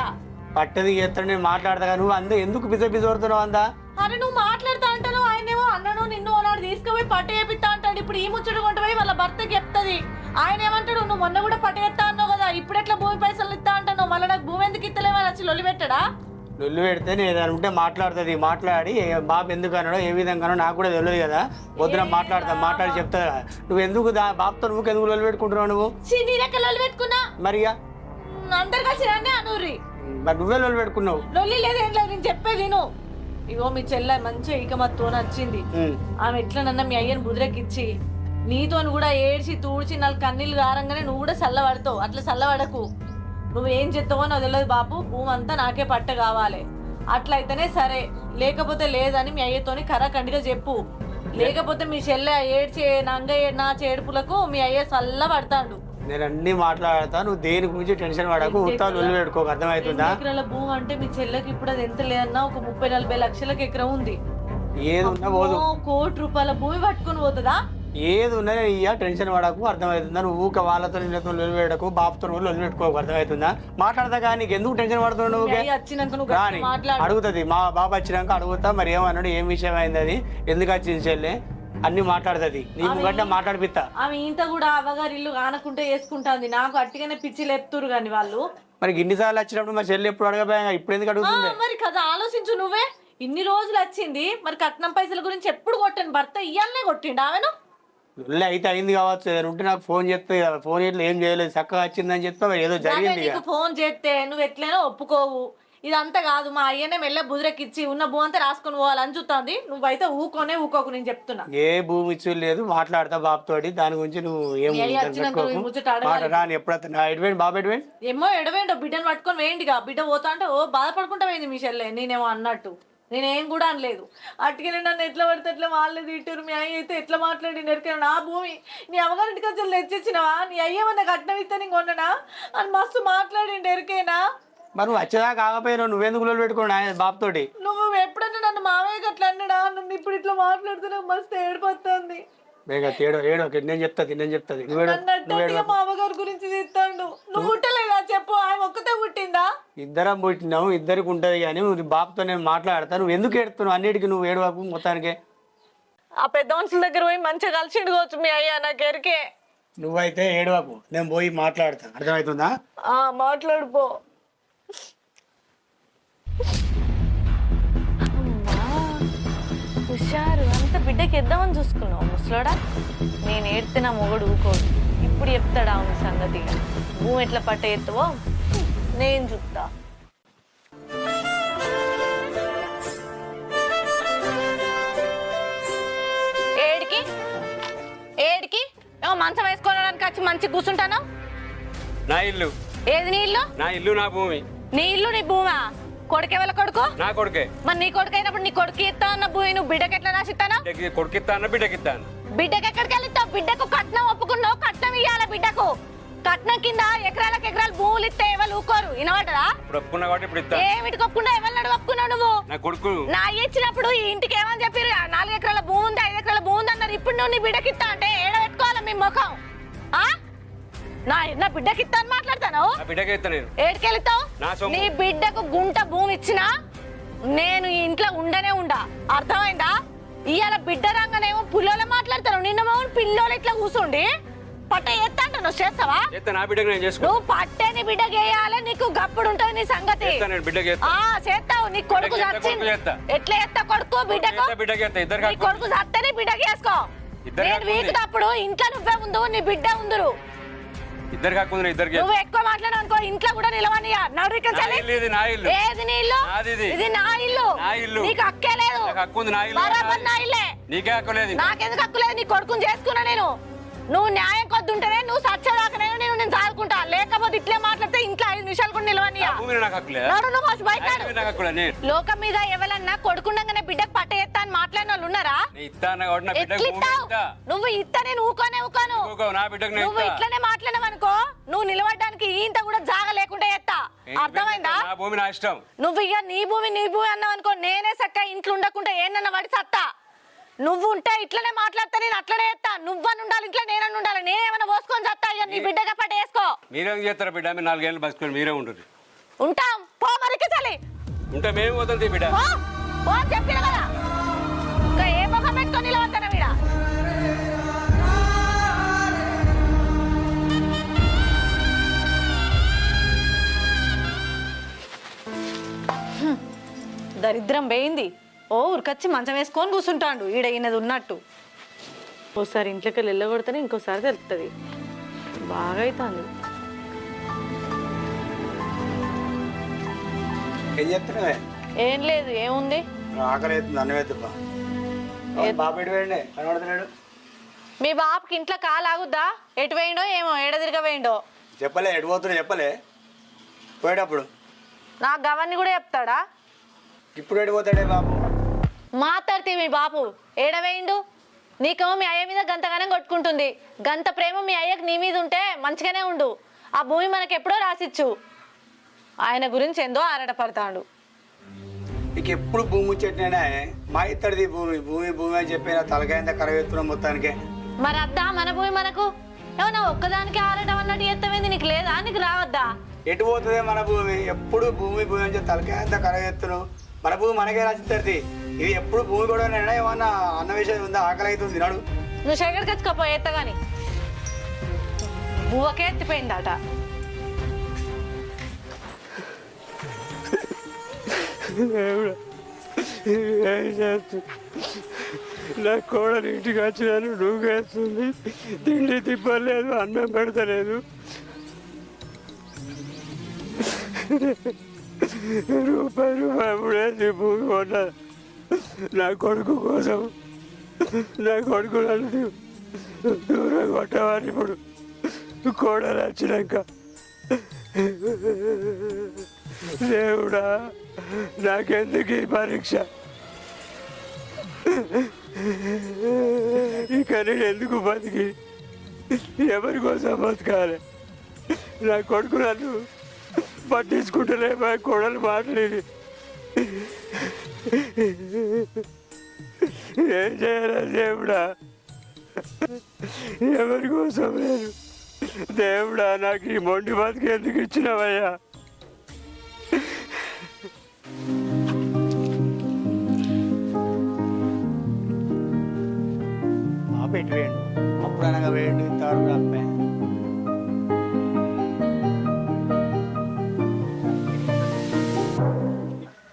పట్టది ఎత్తాడు నేను మాట్లాడతా నువ్వు అందు ఎందుకు బిజబిజోడుతున్నావు అందా అరే నువ్వు మాట్లాడుతా అంటాను ఆయనేమో అన్నను నిన్ను నాడు తీసుకుపోయి పట్ట చేపిస్తా అంటాడు ఇప్పుడు ఈ ముచ్చట కొంటపోయి వాళ్ళ భర్తకి చెప్తుంది ఆయన ఏమంటాడు నువ్వు మొన్న కూడా పట్ట ఎత్తా అన్నావు కదా ఇప్పుడు ఎట్లా భూమి పైసలు ఇస్తా అంటాను మళ్ళీ నాకు భూమి ఎందుకు ఇస్తలేమని వచ్చి లొల్లి పెట్టడా లొల్లి పెడితే నేను ఏదైనా ఉంటే మాట్లాడుతుంది మాట్లాడి బాబు ఎందుకు అన్నాడో ఏ విధంగానో నాకు కూడా తెలియదు కదా పొద్దున మాట్లాడి చెప్తా కదా నువ్వు ఎందుకు బాబుతో నువ్వు ఎందుకు లొల్లి పెట్టుకుంటున్నావు నువ్వు నీ లెక్క లొల్లి పెట్టుకున్నా మరిగా అందరు కలిసి రండి అనూరి మరి నువ్వే లొల్లి పెట్టుకున్నావు లొల్లి లేదేం లేదు నేను చెప్పేది నువ్వు ఇగో మీ చెల్ల మంచిగా ఇకమత్తో నచ్చింది ఆమె ఎట్లనన్నా మీ అయ్యని బుదిరెక్కిచ్చి నీతో కూడా ఏడ్చి తూడ్చి 4 కన్నీళ్ళు గారంగానే నువ్వు కూడా చల్లబడతావు అట్లా చల్లబడకు నువ్వేం చెప్తావో నాకు తెలియదు బాబు భూమి అంతా నాకే పట్ట కావాలి అట్లయితేనే సరే లేకపోతే లేదని మీ అయ్యతోని కరాఖండిగా చెప్పు లేకపోతే మీ చెల్లె ఏడ్చే నా చేడుపులకు మీ అయ్య చల్లబడతాడు నేను అన్ని మాట్లాడతా నువ్వు దేని గురించి టెన్షన్ పడకు ఉత్తాలు లొల్లి పెట్టుకోక అర్థమవుతుందా ఎకరాల భూమి అంటే మీ చెల్లెకి ఇప్పుడు అది ఎంత లేదన్నా ఒక 30-40 లక్షలకు ఎకరం ఉంది ఏది ఉన్నా పోదు ₹1 కోటి భూమి పట్టుకుని పోతుందా ఏది ఉన్నా ఇయ్య టెన్షన్ పడకు, అర్థమవుతుందా? నువ్వు ఊక వాళ్ళతో నిన్నతో లొలిపెట్టకు, బాబుతో కూడా లొలిపెట్టుకోకు, అర్థమవుతుందా? మాట్లాడతా కానీ నీకు ఎందుకు టెన్షన్ పడుతున్నావు నువ్వు? మీ అయ్య వచ్చినాక నువ్వు రాని గట్టిగా మాట్లాడు. అడుగుతుంది, మా బాబు వచ్చినాక అడుగుతా మరి ఏమన్నాడు, ఏం విషయం అయింది, అది ఎందుకు వచ్చింది చెల్లె అన్ని మాట్లాడుతుంది. నీకు గట్టిగా మాట్లాడిపిస్తా. ఆమె ఇంత కూడా అవ్వగారు ఇల్లు ఆనకుంటే వేసుకుంటుంది. నాకు అట్టిగానే పిచ్చి లేపుతురు కానీ వాళ్ళు. మరి ఇన్నిసార్లు వచ్చినప్పుడు మరి చెల్లి ఎప్పుడు అడగపోయా, ఇప్పుడు ఎందుకు అడుగుతుంది? మరి కదా ఆలోచించు నువ్వే. ఇన్ని రోజులు వచ్చింది, మరి కట్నం పైసల గురించి ఎప్పుడు కొట్టాను? భర్త ఇయ్యాలనే కొట్టిండు ఆమెను. లొల్లి అయితే అయింది కావచ్చు, ఏదైనా ఉంటే నాకు ఫోన్ చేస్తే కదా, ఫోన్ ఇట్లా ఏం చేయలేదు చక్కగా వచ్చిందని చెప్తా, మరి ఏదో జరిగింది. నీకు ఫోన్ చేస్తే నువ్వు ఎట్లైనా ఒప్పుకోవు. ఇదంతా కాదు, మా అయ్యనే మెల్ల బుదిరెక్కిచ్చి ఉన్న భూ అంతా రాసుకొని పోవాలని చూస్తుంది. నువ్వైతే ఊకోకు, నేను చెప్తున్నా. ఏ భూమి ఇచ్చు లేదు, మాట్లాడతా బాబుతోటి, దాని గురించి నువ్వు ఏం రాని ఎప్పుడైతే ఎడవేండి బాబు ఎడవేండి ఏమో ఎడవేండో బిడ్డను పట్టుకొని వేయండిగా. బిడ్డ పోతా అంటే ఓ బాధపడుకుంటా పోయింది మీ చెల్లె. నేనేమో అన్నట్టు నేనేం కూడా అనలేదు. అట్టుకనే నన్ను ఎట్లా పడితే ఎట్లా వాళ్ళే తిట్టారు. మీ అయ్య అయితే ఎట్లా మాట్లాడి నెరికారు. నా భూమి నీ అమ్మగారింటికి వచ్చి తెచ్చిచ్చినవా? నీ అయ్యేమన్నా కట్నం ఇస్తే నీకు కొన్ననా అని మస్తు మాట్లాడిండు ఎరికేనా? మరి నువ్వు వచ్చేదాకా ఆగపోయినావు, నువ్వెందుకు లొల్లి పెట్టుకోండి ఆయన బాబుతోటి? నువ్వు ఎప్పుడన్నా నన్ను మావయ్య అట్లా అన్నాడా? నన్ను ఇప్పుడు ఇట్లా మాట్లాడితే నాకు మస్తు ఏడిపోతుంది. నేను చెప్తాది మా అమ్మగారి గురించి తిట్టాడు. నువ్వు పుట్టలేదా చెప్పు? ఆయన ఒక్కతే పుట్టిందా? ఇద్దరం పుట్టినావు, ఇద్దరికి ఉంటది కానీ నువ్వు బాబుతో నేను మాట్లాడతా. నువ్వు ఎందుకు ఏడుతున్నావు? అన్నిటికీ నువ్వు ఏడవకు మొత్తానికి. ఆ పెద్ద మనుషుల దగ్గర పోయి మంచిగా కలిసిండుకోవచ్చు మీ అయ్యా. నాకు ఎరికే. నువ్వైతే ఏడవకు, నేను పోయి మాట్లాడతా, అర్థమవుతుందా? మాట్లాడుపో. హుషారు అంత బిడ్డకి ఇద్దామని చూసుకున్నావు ముసలోడా. నేను ఏడితే నా మొగడు ఊకోడు. ఇప్పుడు చెప్తాడా అవును సంగతి. భూమి ఎట్లా పట్ట ఎత్తువో నేను చూస్తా. ఏడికి ఏడికి ఏమో మంచం వేసుకోవడానికి వచ్చి మంచి కూర్చుంటాను. నా ఇల్లు. ఏది నీ ఇల్లు? నా ఇల్లు నా భూమి. నీ ఇల్లు నీ భూమా? కొడుకే వాళ్ళ కొడుకు? నా కొడుకే. మరి నీ కొడుకు అయినప్పుడు నీ కొడుకు ఇస్తా అన్న భూమి నువ్వు బిడ్డకి ఎట్లా రాసిస్తాను? కొడుకు ఇస్తాను, బిడ్డకి ఇస్తాను. బిడ్డకి ఎక్కడికి వెళ్తావు? బిడ్డకు కట్నం ఒప్పుకున్నావు, కట్నం ఇయ్యాల బిడ్డకు. కట్నం కింద ఎకరాలకు ఎకరాలు భూములు ఇస్తే ఎవరు ఊకోరు. వినవాటరా? ఇప్పుడు ఒప్పుకున్నా కాబట్టి ఇప్పుడు ఇస్తా. ఏమిటి ఒప్పుకున్నా? ఎవరు ఒప్పుకున్నావు నువ్వు? నా కొడుకు. నా ఇచ్చినప్పుడు ఈ ఇంటికి ఏమని చెప్పారు? 4 ఎకరాల భూమి ఉంది, 5 ఎకరాల భూమి ఉంది అన్నారు. ఇప్పుడు నువ్వు నీ బిడ్డకి ఇస్తా అంటే ఏడ పెట్టుకోవాలా మీ ముఖం? నా బిడ్డకి ఇస్తా అని మాట్లాడతాను. ఏడికెళ్తావు? నీ బిడ్డకు గుంట భూమి ఇచ్చినా నేను ఈ ఇంట్లో ఉండనే ఉండా. అర్థమైందా? ఇవాళ బిడ్డ రంగనేమో పుల్లోలే మాట్లాడతాను. నిన్నమో పిల్లోలు ఇట్లా కూర్చోండి పట్ట ఎత్తా అంట. నువ్వు చేస్తావా? నువ్వు పట్టేని బిడ్డకి వేయాలి. నీకు గప్పుడు ఉంటది నీ సంగతి. చేస్తావు. నీ కొడుకు ఎట్లా ఎత్తా? కొడుకు బిడ్డకు నీ కొడుకు చస్తేనే బిడ్డకి వేసుకో. నేను వీకుతప్పుడు ఇంట్లో నువ్వే ఉండు, నీ బిడ్డ ఉందరు. నువ్వు ఎక్కువ మాట్లాడు అనుకో ఇంట్లో కూడా నిలవని. ఏది నీ ఇల్లు? ఇది నా ఇల్లు. నీకు హక్కే లేదు. బరాబర్ నా ఇల్లే. నాకెందుకు హక్కు లేదు? నీ కొడుకుని చేసుకున్నా నేను. నువ్వు న్యాయం కొద్దుంటేనే నువ్వు సచ్చేదాకా నేను చదువుకుంటా. లేకపోతే ఇట్లే మాట్లాడితే ఇంట్లో 5 నిమిషాలు కూడా నిలవని. లోకం మీద ఎవరన్నా కొడుకుండగానే బిడ్డకు పట్ట ఎత్తా అని మాట్లాడిన వాళ్ళు ఉన్నారా? నువ్వు ఇస్తా నేను ఊకోనే ఊకోను. నువ్వు ఇట్లనే మాట్లాడవనుకో నువ్వు నిలబడడానికి ఇంత కూడా జాగ లేకుండా ఎత్తా. అర్థమైందా? నువ్వు ఇక నీ భూమి అన్నావు అనుకో నేనే చక్క ఇంట్లో ఉండకుండా ఏనన్నా వాడి సత్తా. నువ్వు ఉంటే ఇట్లనే మాట్లాడతా, నేను అట్లనే ఎత్తా. నువ్వని ఉండాలి ఇంట్లో, నేనని ఉండాలి. నేనేమన్నా పోసుకొని చస్తా. ఇక నీ బిడ్డగా పట్ట వేసుకో. మీరేం చేస్తారా బిడ్డ? 4 ఏళ్ళు బతుకుని మీరే ఉంటుంది. ఉంటాం పో మరికి చలి ఉంటే మేము పోతుంది బిడ్డ. చెప్పిన కదా ఇంకా ఏ ముఖం పెట్టుకొని నిలవద్దన వీడ. దరిద్రం పోయింది. ఊరికొచ్చి మంచం వేసుకొని కూర్చుంటాడు ఈడ ఈయనది ఉన్నట్టు. ఓసారి ఇంట్లోకి వెళ్ళగొడితేనే ఇంకోసారి తెలుస్తుంది. బాగా అవుతుంది. ఏం చెప్తున్నావే? ఏం లేదు. ఏముంది? ఆకలి అవుతుంది, అన్నం ఎత్తుపా. బాబు ఎటు పోయిండే కనబడతలేడు? మీ బాబుకి ఇంట్లో కాలు ఆగుద్దా? ఎటు పోయిండో ఏమో, ఏడ తిరగపోయిండో. చెప్పలే ఎటు పోతున్నా? చెప్పలే పోయేటప్పుడు. నాకు గవర్ని కూడా చెప్తాడా? ఇప్పుడు ఎటు పోతాడే బాబు? మాట్లాడితే మీ బాబు ఏడవేయిండు. నీకేమో మీ అయ్య మీద గంతగానే కొట్టుకుంటుంది. గంత ప్రేమ మీ అయ్యకు నీ మీద ఉంటే మంచిగానే ఉండు. ఆ భూమి మనకి ఎప్పుడో రాసిచ్చు. ఆయన గురించి ఎందో ఆరాటపడతాడు. నీకు ఎప్పుడు భూమి చెట్టినా మా ఇత్తడిది భూమి భూమి భూమి అని చెప్పి తలకాయంత కరవెత్తున్నాం మొత్తానికి. మరి అద్దా మన భూమి మనకు ఏమన్నా ఒక్కదానికి ఆరటం అన్నట్టు ఎత్తమైంది నీకు లేదా నీకు రావద్దా ఎటు పోతుంది మన భూమి ఎప్పుడు భూమి భూమి అని చెప్పి తలకాయ అంతా కరగెత్తును మన భూమి మనకే రాసిస్తుంది ఇది ఎప్పుడు భూమి కూడా ఏమన్నా అన్న విషయం ఉందా ఆకలి అవుతుంది నాడు నువ్వు శేఖర్ కచ్చుకోపో ఎత్తగాని బువ్వకే ఎత్తిపోయిందట ఏం చేస్తు నా కోడలు ఇంటికి వచ్చినాను నూగేస్తుంది తిండి తిప్పలేదు అన్నం పెడతలేదు రూపాయి మూడేసి భూమి కొన్నా నా కొడుకు కోసం నా కొడుకు నన్ను దూరం కొట్టవాని ఇప్పుడు కోడలు వచ్చినాక దేవుడా నాకెందుకు ఈ పరీక్ష ఇక నేను ఎందుకు బతికి ఎవరి కోసం బతకాలి నా కొడుకు నన్ను పట్టించుకుంటలే మా కోడలు మాట్లాడి ఏం చేయాలి దేవుడా ఎవరి కోసం లేదు దేవుడా నాకు ఈ మొండి బతికి ఎందుకు ఇచ్చినవయ్యా పెట్టి వేయండి అప్పుడు అనగా వేయండి ఇంతవరకు రాకపోయా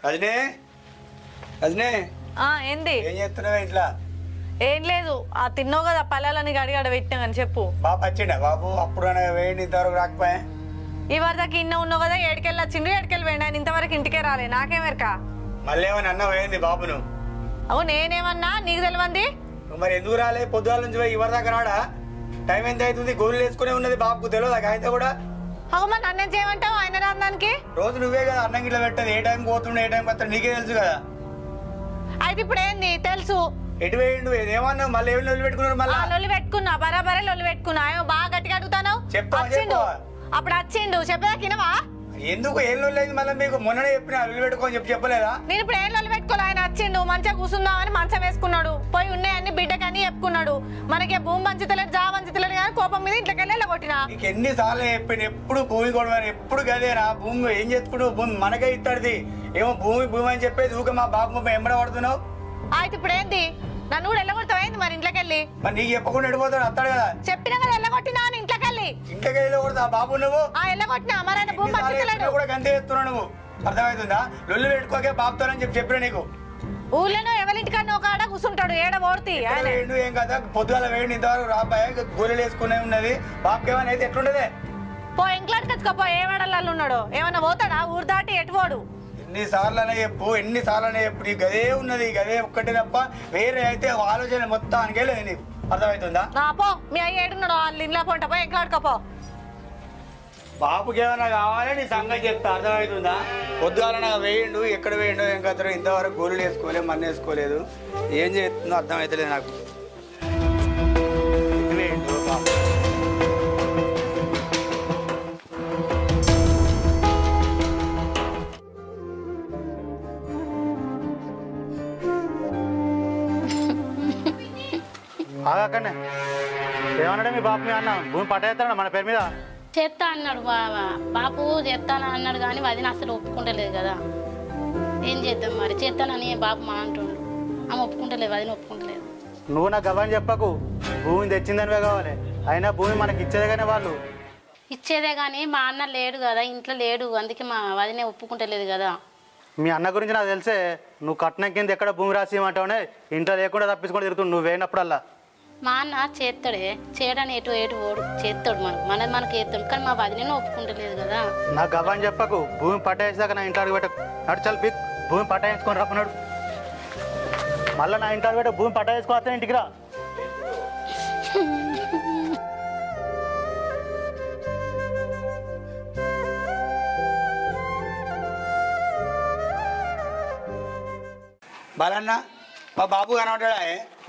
అదినే అదినే ఏంది ఏం చేస్తున్నావు ఇంట్లో ఏం లేదు ఆ తిన్నావు కదా పల్లెలని గడిగడ పెట్టినా కానీ చెప్పు బాబు వచ్చిండా బాబు అప్పుడు అనగా వేయండి ఇంతవరకు రాకపోయా ఈ వరదాకి ఇన్న ఉన్నావు కదా ఏడుకెళ్ళి వచ్చిండు ఏడుకెళ్ళి పోయినా ఆయన ఇంతవరకు ఇంటికే రాలే నాకేమెరక మళ్ళీ ఏమని అన్న వేయండి బాబును అవు నేనేమన్నా నీకు తెలియంది మరి ఎందుకు రాలే పొద్దుగాల నుంచి పోయి ఇవరి దాకా రాడా టైం ఎంత అవుతుంది గోళ్ళు వేసుకునే ఉన్నది బాబుకు తెలియదు అయితే కూడా అవు మరి నన్ను చేయమంటావు ఆయన రాదానికి రోజు నువ్వే కదా అన్నం గిట్ల పెట్టదు ఏ టైం పోతుండే ఏ టైం పోతాడు నీకే తెలుసు కదా అయితే ఇప్పుడు ఏంది తెలుసు ఎటు వేయండు ఏమన్నా మళ్ళీ ఏమి లొల్లి పెట్టుకున్నారు మళ్ళీ లొల్లి పెట్టుకున్నా బరాబరే లొల్లి పెట్టుకున్నా ఏమో బాగా గట్టిగా అడుగుతాను వచ్చిండు అప్పుడు వచ్చిండు చెప్పదాకినవా ఎందుకు ఏం లొల్లి అయింది మళ్ళీ మీకు మొన్ననే చెప్పిన లొల్లి పెట్టుకోని చెప్పలేదా నేను ఇప్పుడు ఏం లొల్లి పెట్టుకోలే ఆయన వచ్చిండు మంచిగా కూర్చుందామని మంచం వేసుకున్నాడు పోయి ఉన్నాయన్ని బిడ్డకని చెప్పుకున్నాడు మనకి భూమి మంచితలేదు జా మంచితలేదు కానీ కోపం మీద ఇంట్లోకి వెళ్ళి కొట్టినా నీకు ఎన్నిసార్లు చెప్పిన ఎప్పుడు భూమి కొడవని ఎప్పుడు గదేనా భూమి ఏం చేసుకుంటావు భూమి మనకే ఇస్తాడుది ఏమో భూమి భూమి అని చెప్పేసి ఊక మా బాబు ఎంబడ పడుతున్నావు అయితే ఇప్పుడు ఏంది నన్ను కూడా వెళ్ళగొడతావేంది మరి ఇంట్లోకి వెళ్ళి మరి నీకు చెప్పకుండా వెళ్ళిపోతాడు వస్తాడు కదా చెప్పినా కదా వెళ్ళగొట్టినా అని ఇంట్లోకి వెళ్ళి ఇంట్లోకి వెళ్ళకూడదు ఆ బాబు నువ్వు వెళ్ళగొట్టినా మరి ఆయన భూమి మంచితలేదు కూడా గంతే ఎత్తున్నావు నువ్వు అర్థమవుతుందా లొల్లి పెట్టుకోకే బాబుతానని చెప్పిన నీకు ఊళ్ళో ఎవరింటికన్నా ఒక ఆడ కూర్చుంటాడు ఏడ ఓడితే వేయండు ఏం కదా పొద్దుగాల వేయండి ఇంతవరకు రాబాయ్ గోళీలు వేసుకునే ఉన్నది బాబుకి ఏమైనా అయితే ఎట్లుండదే పో ఇంట్లో తెచ్చుకోపో ఏ వాడల్లో ఉన్నాడు ఏమన్నా పోతాడా ఊరు దాటి ఎటుపోడు ఎన్నిసార్లు చెప్పు ఈ గదే ఉన్నది ఈ గదే ఒక్కటే తప్ప వేరే అయితే ఆలోచన మొత్తానికే లేదు నీకు అర్థమవుతుందా పో మీ అయ్య ఏడున్నాడు వాళ్ళు ఇంట్లో పోంట పో ఇంట్లో బాబుకి ఏమైనా కావాలి నీ సంగతి చెప్తా అర్థమవుతుందా పొద్దుగాల వేయండు ఎక్కడ వేయండు ఏం కథ ఇంతవరకు గోళీలు వేసుకోలేదు మన్ను వేసుకోలేదు ఏం చేస్తుందో అర్థమవుతలేదు నాకు వేయండు బాబు ఆగాకనే ఏమన్నాడే మీ బాపు మీ అన్న భూమి పట్టేస్తాడు మన పేరు మీద చేస్తా అన్నాడు బాపు చేస్తాను అన్నాడు కానీ వదిన అసలు ఒప్పుకుంటలేదు కదా ఏం చేద్దాం మరి చేస్తానని బాపు మా అంటుండు ఆమె ఒప్పుకుంటలేదు వదిన ఒప్పుకుంటలేదు నువ్వు నాకు గవ్వని చెప్పకు భూమిని తెచ్చిందనివే కావాలి అయినా భూమి మనకి ఇచ్చేదే కానీ వాళ్ళు ఇచ్చేదే కానీ మా అన్న లేడు కదా ఇంట్లో లేడు అందుకే మా వదినే ఒప్పుకుంటలేదు కదా మీ అన్న గురించి నాకు తెలిసే నువ్వు కట్నం కింద ఎక్కడ భూమి రాసి ఇవ్వమంటావునే ఇంట్లో లేకుండా తప్పించుకొని తిరుగుతుంది నువ్వు వేయినప్పుడల్లా మా అన్న చేస్తాడే చేయడానికి ఎటు ఓడు చేస్తాడు మనకి చేస్తాడు కానీ మా వదిన ఒప్పుకుంటలేదు కదా నాకు గవ్వని చెప్పకు భూమి పట్టాయించాక నా ఇంట్లో అడుగు పెట్టకు నడు చల్ పిక్ భూమి పట్టాయించుకొని రప్పున్నాడు మళ్ళీ నా ఇంట్లో అడుగు పెట్ట భూమి పట్టాయించుకోవద్దు ఇంటికి రా బాలన్న మా బాబు కనబడ్డా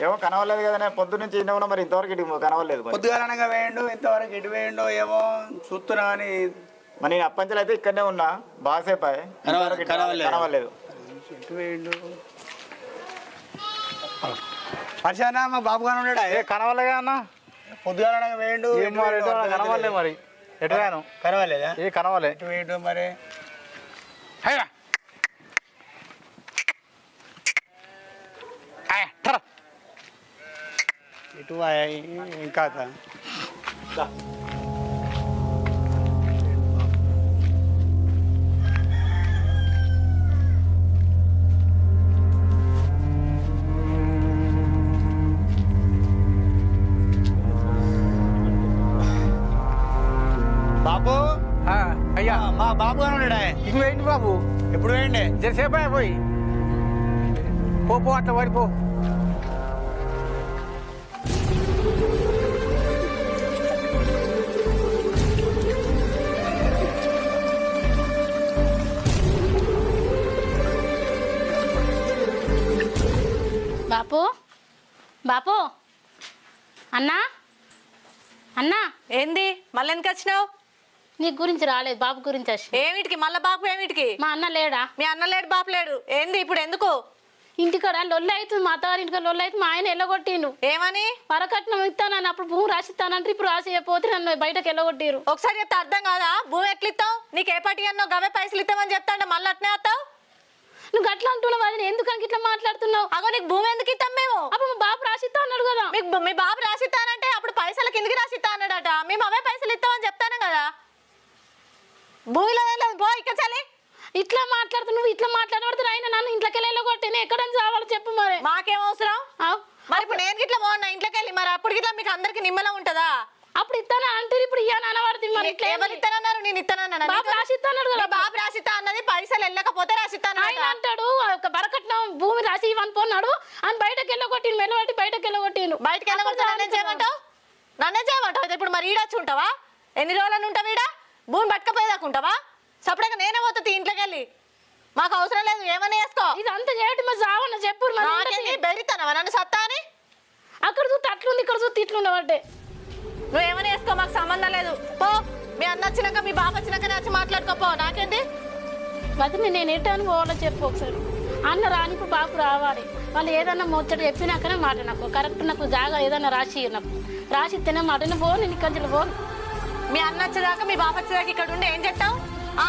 ఏమో కనవలేదు కదా పొద్దు నుంచి ఇన్న ఉన్నా మరి ఇంతవరకు ఇటు కనవలేదు పొద్దుగాలనగా వేయండు ఇంతవరకు ఇటు వేయండు ఏమో చూస్తున్నా అని మరి నేను అప్పంచలు అయితే ఇక్కడనే ఉన్నా బాగాసేపు కనవలేదు కనవలేదు ఇటు వేయండు హర్షానా మా బాబు గారు ఉన్నాడా ఏ కనవలేగా అన్న పొద్దుగాల వేయండు ఏం మరి ఎటు కనవలే మరి ఎటు రాను కనవలేదా ఏ కనవలే ఎటు వేయండు మరి హైరా ఇటు ఇంకా బాబు అయ్యా మా బాబు గారు ఉన్నాడా ఇటు వేయండి బాబు ఎప్పుడు వేయండి జరసేపు పోయి పో అట్లా పడిపో బాపు బాపు అన్నా అన్నా ఏంది మళ్ళీ ఎందుకు వచ్చినావు? నీ గురించి రాలేదు బాబు గురించి వచ్చి. ఏమిటికి మళ్ళా బాపు ఏమిటికి? మా అన్న లేడా? మీ అన్న లేడు బాపు లేడు. ఏంది ఇప్పుడు ఎందుకు? ఇంటికాడ లొల్లి అవుతుంది, మా అత్తగారి ఇంటికాడ లొల్లి అవుతుంది. మా ఆయన వెళ్ళగొట్టిండు. ఏమని? వరకట్నం ఇస్తానని అప్పుడు భూమి రాసిస్తానంటే ఇప్పుడు రాసిపోతే నన్ను బయటకు వెళ్ళగొట్టిరు. ఒకసారి చెప్తే అర్థం కాదా? భూమి ఎట్లా ఇస్తావు? నీకు ఏ పాటి అన్నో గవే పైసలు ఇస్తామని చెప్తాంటే మళ్ళీ అట్నే వస్తావు. నువ్వు గట్లా అంటున్నావు, అది ఎందుకని ఇట్లా మాట్లాడుతున్నావు? అగో నీకు భూమి ఎందుకు ఇస్తాం మేము? అప్పుడు మా బాబు రాసిస్తా అన్నాడు కదా. మీ బాబు రాసిస్తానంటే అప్పుడు పైసలు కిందికి రాసిస్తా అన్నాడట. మేము అవే పైసలు ఇస్తామని చెప్తాను కదా. భూమిలో లేదు పో ఇక్కడ చలి. ఇట్లా మాట్లాడుతు నువ్వు ఇట్లా మాట్లాడబడుతున్నా ఆయన నన్ను ఇంట్లోకి వెళ్ళగొట్టి ఎక్కడ రావాలి చెప్పు. మరి మాకేం అవసరం? మరి ఇప్పుడు నేను గిట్లా బాగున్నా ఇంట్లోకి వెళ్ళి, మరి అప్పుడు గిట్లా మీకు అందరికి నిమ్మలం ఉంటుందా? అప్పుడు ఇస్తాను అంటే ఇప్పుడు ఇయ్యాను అనబడుతుంది. మరి ఎవరు ఇస్తానన్నారు? నేను ఇస్తానన్నా. బాబు రాసిస్తా అన్నాడు కదా. బాబు రాసిస్తా అన్నది పైసలు వెళ్ళకపోతే రాసిస్తాను ఆయన అంటాడు బరకట్నం భూమి రాసి ఇవ్వని పోన్నాడు అని బయటకు వెళ్ళగొట్టిండు. మెల్లబట్టి బయటకు వెళ్ళగొట్టిండు. బయటకు వెళ్ళగొట్టి నన్నే చేయమంటావు? నన్నే చేయమంటావు? ఇప్పుడు మరి ఈడొచ్చి ఉంటావా? ఎన్ని రోజులను ఉంటావు ఈడ? భూమి పట్టుకపోయేదాకుంటావా? సపరేట్గా నేనే పోతుంది ఇంట్లోకి వెళ్ళి. మాకు అవసరం లేదు, ఏమన్నా వేసుకో. ఇది అంత చేయటం మరి చావన్న చెప్పు. బెరితానవా నన్ను సత్తా అని? అక్కడ చూస్తే అట్లుంది, ఇక్కడ చూస్తే ఇట్లుండబట్టే. నువ్వు ఏమన్నా వేసుకో, మాకు సంబంధం లేదు. పో, మీ అన్న వచ్చినాక మీ బాబు వచ్చినాక వచ్చి మాట్లాడుకోపో. నాకేంటి? వదిన నేను ఎటాను పోవాలో చెప్పు ఒకసారి. అన్న రాని ఇప్పుడు బాబు రావాలి. వాళ్ళు ఏదన్నా ముచ్చట చెప్పినాకనే మాట. నాకు కరెక్ట్ నాకు జాగా ఏదన్నా రాసి నాకు రాసి ఇస్తేనే మాట. నేను పోను, నేను ఇక్కడి నుంచి పోను. మీ అన్న వచ్చేదాకా మీ బాబు వచ్చేదాకా ఇక్కడ ఉండి ఏం చెప్తావు?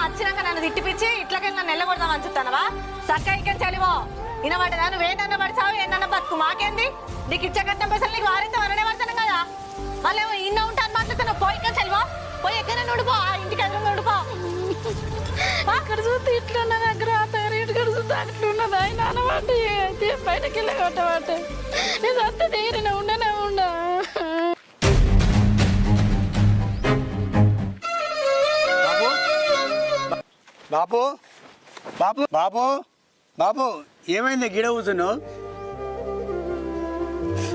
వచ్చినాక నన్ను తిట్టిపిచ్చి ఇట్లకెళ్ళి నన్ను వెళ్ళగొడదాం అని చెప్తానవా? చక్క ఇక్కడ చలివో ఇనబడ్డదా? నువ్వేనన్నా పడిచావు, ఏనన్నా బతుకు. మాకేంది? నీకు ఇచ్చే కట్టిన పైసలు నీకు వారితో అననే పడతాను కదా. మళ్ళీ ఇన్న ఉంటాను మాట్లాడుతున్నావు. పోయి ఇక్కడ చలివో, పోయి ఎక్కడైనా నుడిపో, ఇంటికి ఎదురు నుడిపో. అక్కడ చూస్తే ఇట్లున్న దగ్గర ఇక్కడ చూస్తే అట్లున్నది. ఆయన అనబట్టి అయితే బయటకు వెళ్ళి కొట్టబట్టే నేను అంత తీరిన ఉండనే ఉండా. బాబు బాబు బాబు బాబు ఏమైంది గిడ కూర్చున్నావు?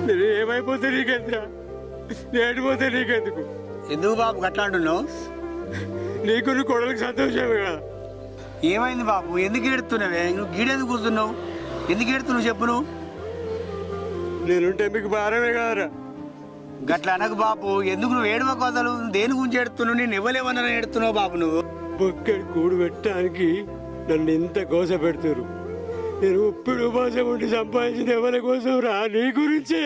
నేను ఏమైపోతే నీకెందుకు, నేడిపోతే నీకెందుకు? ఎందుకు బాబు గట్లా అంటున్నావు? నీకు నీ కొడలకు సంతోషమే కదా. ఏమైంది బాబు? ఎందుకు ఏడుతున్నావే? నువ్వు గీడెందుకు కూర్చున్నావు? ఎందుకు ఏడుతున్నావు చెప్పు నువ్వు? నేనుంటే మీకు భారమే కదరా. గట్లా అనకు బాబు. ఎందుకు నువ్వు ఏడవకు అసలు? దేని గురించి ఏడుతున్నావు? నేను ఇవ్వలేమన్నా ఏడుతున్నావు బాబు నువ్వు? బొక్కడి కూడు పెట్టడానికి నన్ను ఇంత కోస పెడతారు. నేను ఉప్పుడు ఉపాసం ఉండి సంపాదించిన ఎవరి కోసం రా, నీ గురించే.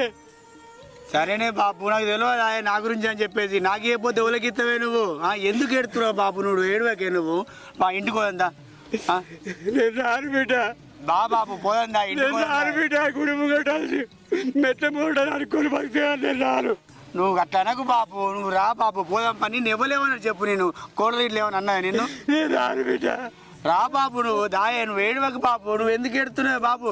సరేనే బాబు, నాకు తెలియదు నా గురించి అని చెప్పేసి. నాకు ఏ పోతే ఎవరికిస్తావే నువ్వు? ఎందుకు ఏడుతున్నావు బాబు? నువ్వు ఏడవకే నువ్వు. మా ఇంటికి పోదందా? నేను రాను బిడ్డ. బాబు పోదందా ఇంటికి? రాను బిడ్డ. కుటుంబం కట్టాల్సి మెట్ల మూడ అనుకోని భక్తి నేను రాను. నువ్వు అట్లా అనకు బాబు. నువ్వు రా బాబు పోదాం పని. నేను ఇవ్వలేమని చెప్పు. నేను కోడలు ఇట్లా ఏమని అన్నా నిన్ను? నేను రాను బిడ్డ. రా బాబు నువ్వు దాయే. నువ్వు ఏడవకు బాబు. నువ్వు ఎందుకు ఎడుతున్నావు బాబు?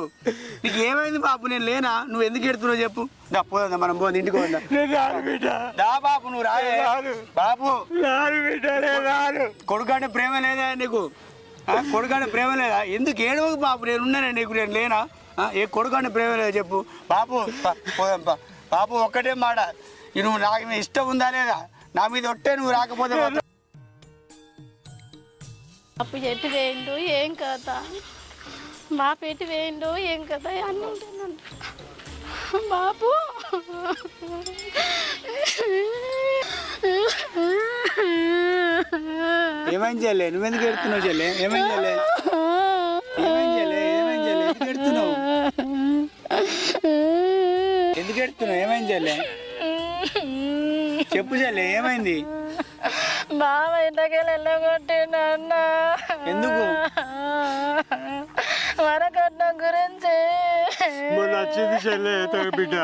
నీకు ఏమైంది బాబు? నేను లేనా? నువ్వు ఎందుకు ఎడుతున్నావు చెప్పు. దా పోదా, మనం పోదా ఇంటికి పోదా. నేను రాను బిడ్డ. దా బాబు నువ్వు రాయే బాబు. రాను బిడ్డ, నేను రాను. కొడుకు అంటే ప్రేమ లేదా నీకు? కొడుకు అంటే ప్రేమ లేదా? ఎందుకు ఏడవకు బాబు. నేను ఉన్నానే నీకు, నేను లేనా? ఏ కొడుకు అంటే ప్రేమ లేదా చెప్పు బాబు. పోదాం బాబు. ఒక్కటే మాట, నువ్వు నాకు మీద ఇష్టం ఉందా లేదా? నా మీద ఒట్టే నువ్వు రాకపోతే అప్పు ఎటు వేయండు ఏం కదా, మా పెట్టి వేయండు ఏం కదా అన్నీ ఉంటానంట. బాబు ఏమైంది చెల్లె? నువ్వెందుకు ఎడుతున్నావు చెల్లె? ఏమైంది చెల్లె? ఏమైంది చెల్లె? ఏమైంది చెల్లె? ఎందుకు ఎడుతున్నావు? ఎడుతున్నావు? ఏమైంది చెల్లె? చెప్పు చెల్లె, ఏమైంది? బావ ఇంట్లోకెళ్ళి వెళ్ళగొట్టిండు అన్న. ఎందుకు? వరకట్నం గురించి. వచ్చింది చెల్లె బిడ్డ.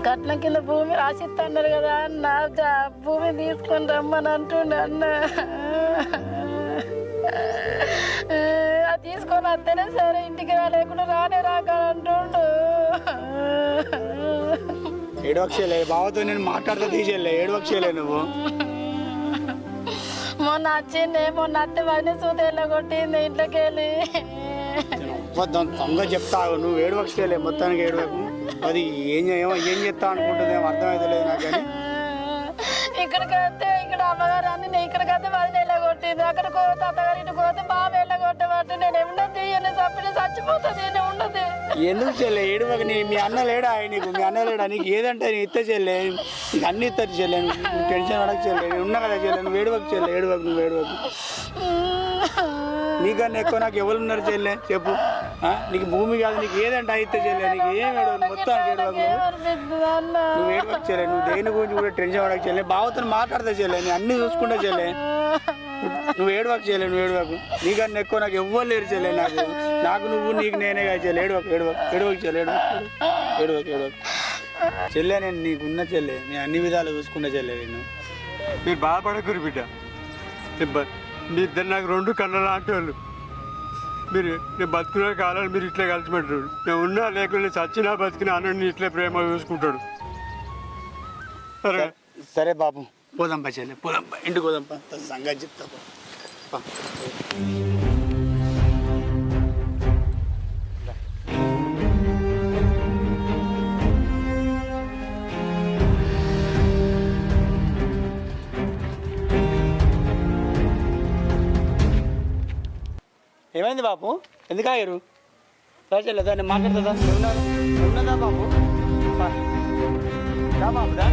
కట్నం కింద భూమి రాసిస్తున్నారు కదా అన్న, భూమి తీసుకొని రమ్మని అంటుండే అన్న. అది తీసుకొని వస్తేనే సరే, ఇంటికి రాలేకుండా రానే రాకంటుండు. ఏడవక్షలే, బావతో నేను మాట్లాడుతూ తీసేలే. ఏడవక్షలే నువ్వు. మొన్న వచ్చింది, మొన్న అత్తే వాడిని సూత వెళ్ళగొట్టింది ఇంట్లోకి వెళ్ళి. దొంగ చెప్తావు నువ్వు. ఏడవక్షలే, మొత్తానికి ఏడవకు. అది ఏం చెప్తా అనుకుంటుంది అర్థమైతే లేదు నాకు. కానీ ఇక్కడికి వస్తే ఇక్కడ అమ్మగారు అన్ని ఇక్కడికి వస్తే వాడిని వెళ్ళగొట్టింది. అక్కడికి పోతే అత్తగారి ఇంటికి పోతే బాబు వెళ్ళగొట్టబట్టి నేను ఉండదు చప్పిన చచ్చిపోతుంది. నేను ఉండదు. ఎందుకు చెల్లె ఏడవకు? మీ అన్న లేడా నీకు? మీ అన్న లేడా నీకు? ఏదంటే నీ ఇస్తే చెల్లె, నీకు అన్ని ఇస్తారు చెల్లె. నువ్వు టెన్షన్ పడక చెల్లె, నేను ఉన్నా కదా చెల్లె. నువ్వు ఏడవకు చెల్లె, ఏడవకు, నువ్వు ఏడవకు. నీకన్నా ఎక్కువ నాకు ఎవరు ఉన్నారు చెల్లె చెప్పు? నీకు భూమి కాదు, నీకు ఏదంటే అయితే చెల్లె. నీకు ఏం ఏడవకు, మొత్తానికి ఏడవకు. నువ్వు ఏడవకు చెల్లె. నువ్వు దేని గురించి కూడా టెన్షన్ పడక చెల్లె. బావతో మాట్లాడతా చెల్లె, నేను అన్ని చూసుకుంటా చెల్లె. నువ్వు ఏడవకు చెల్లె, నువ్వు ఏడవకు. నీకన్నా ఎక్కువ నాకు ఎవ్వరు లేరు చెల్లె. నాకు నువ్వు, నీకు నేనే కాదు చెల్లె. ఏడవకు, ఏడవకు, ఏడవకు చెల్లె, ఏడవకు, ఏడవకు చెల్లె. నేను నీకున్న చెల్లె, నేను అన్ని విధాలు చూసుకున్న చెల్లె. నేను మీరు బాధపడకూరు బిడ్డ. మీ ఇద్దరు నాకు రెండు కళ్ళ లాంటి వాళ్ళు. మీరు నేను బతుకునే కాలాలు మీరు ఇట్లా కలిసి పెట్టాడు. నేను ఉన్నా లేకుండా చచ్చినా బతికినా అన్నని ఇట్లే ప్రేమ చూసుకుంటాడు. సరే సరే బాబు, పోదాంపా చెల్లె, పోదాంపా, ఇంటికి పోదాంపా. సంగతి చెప్తా. ఏమైంది బాబు? ఎందుకు ఆగారు? రాజల్లా దాన్ని మాట్లాడుతుందా? ఉన్నదా బాబు? రా బాబుదా.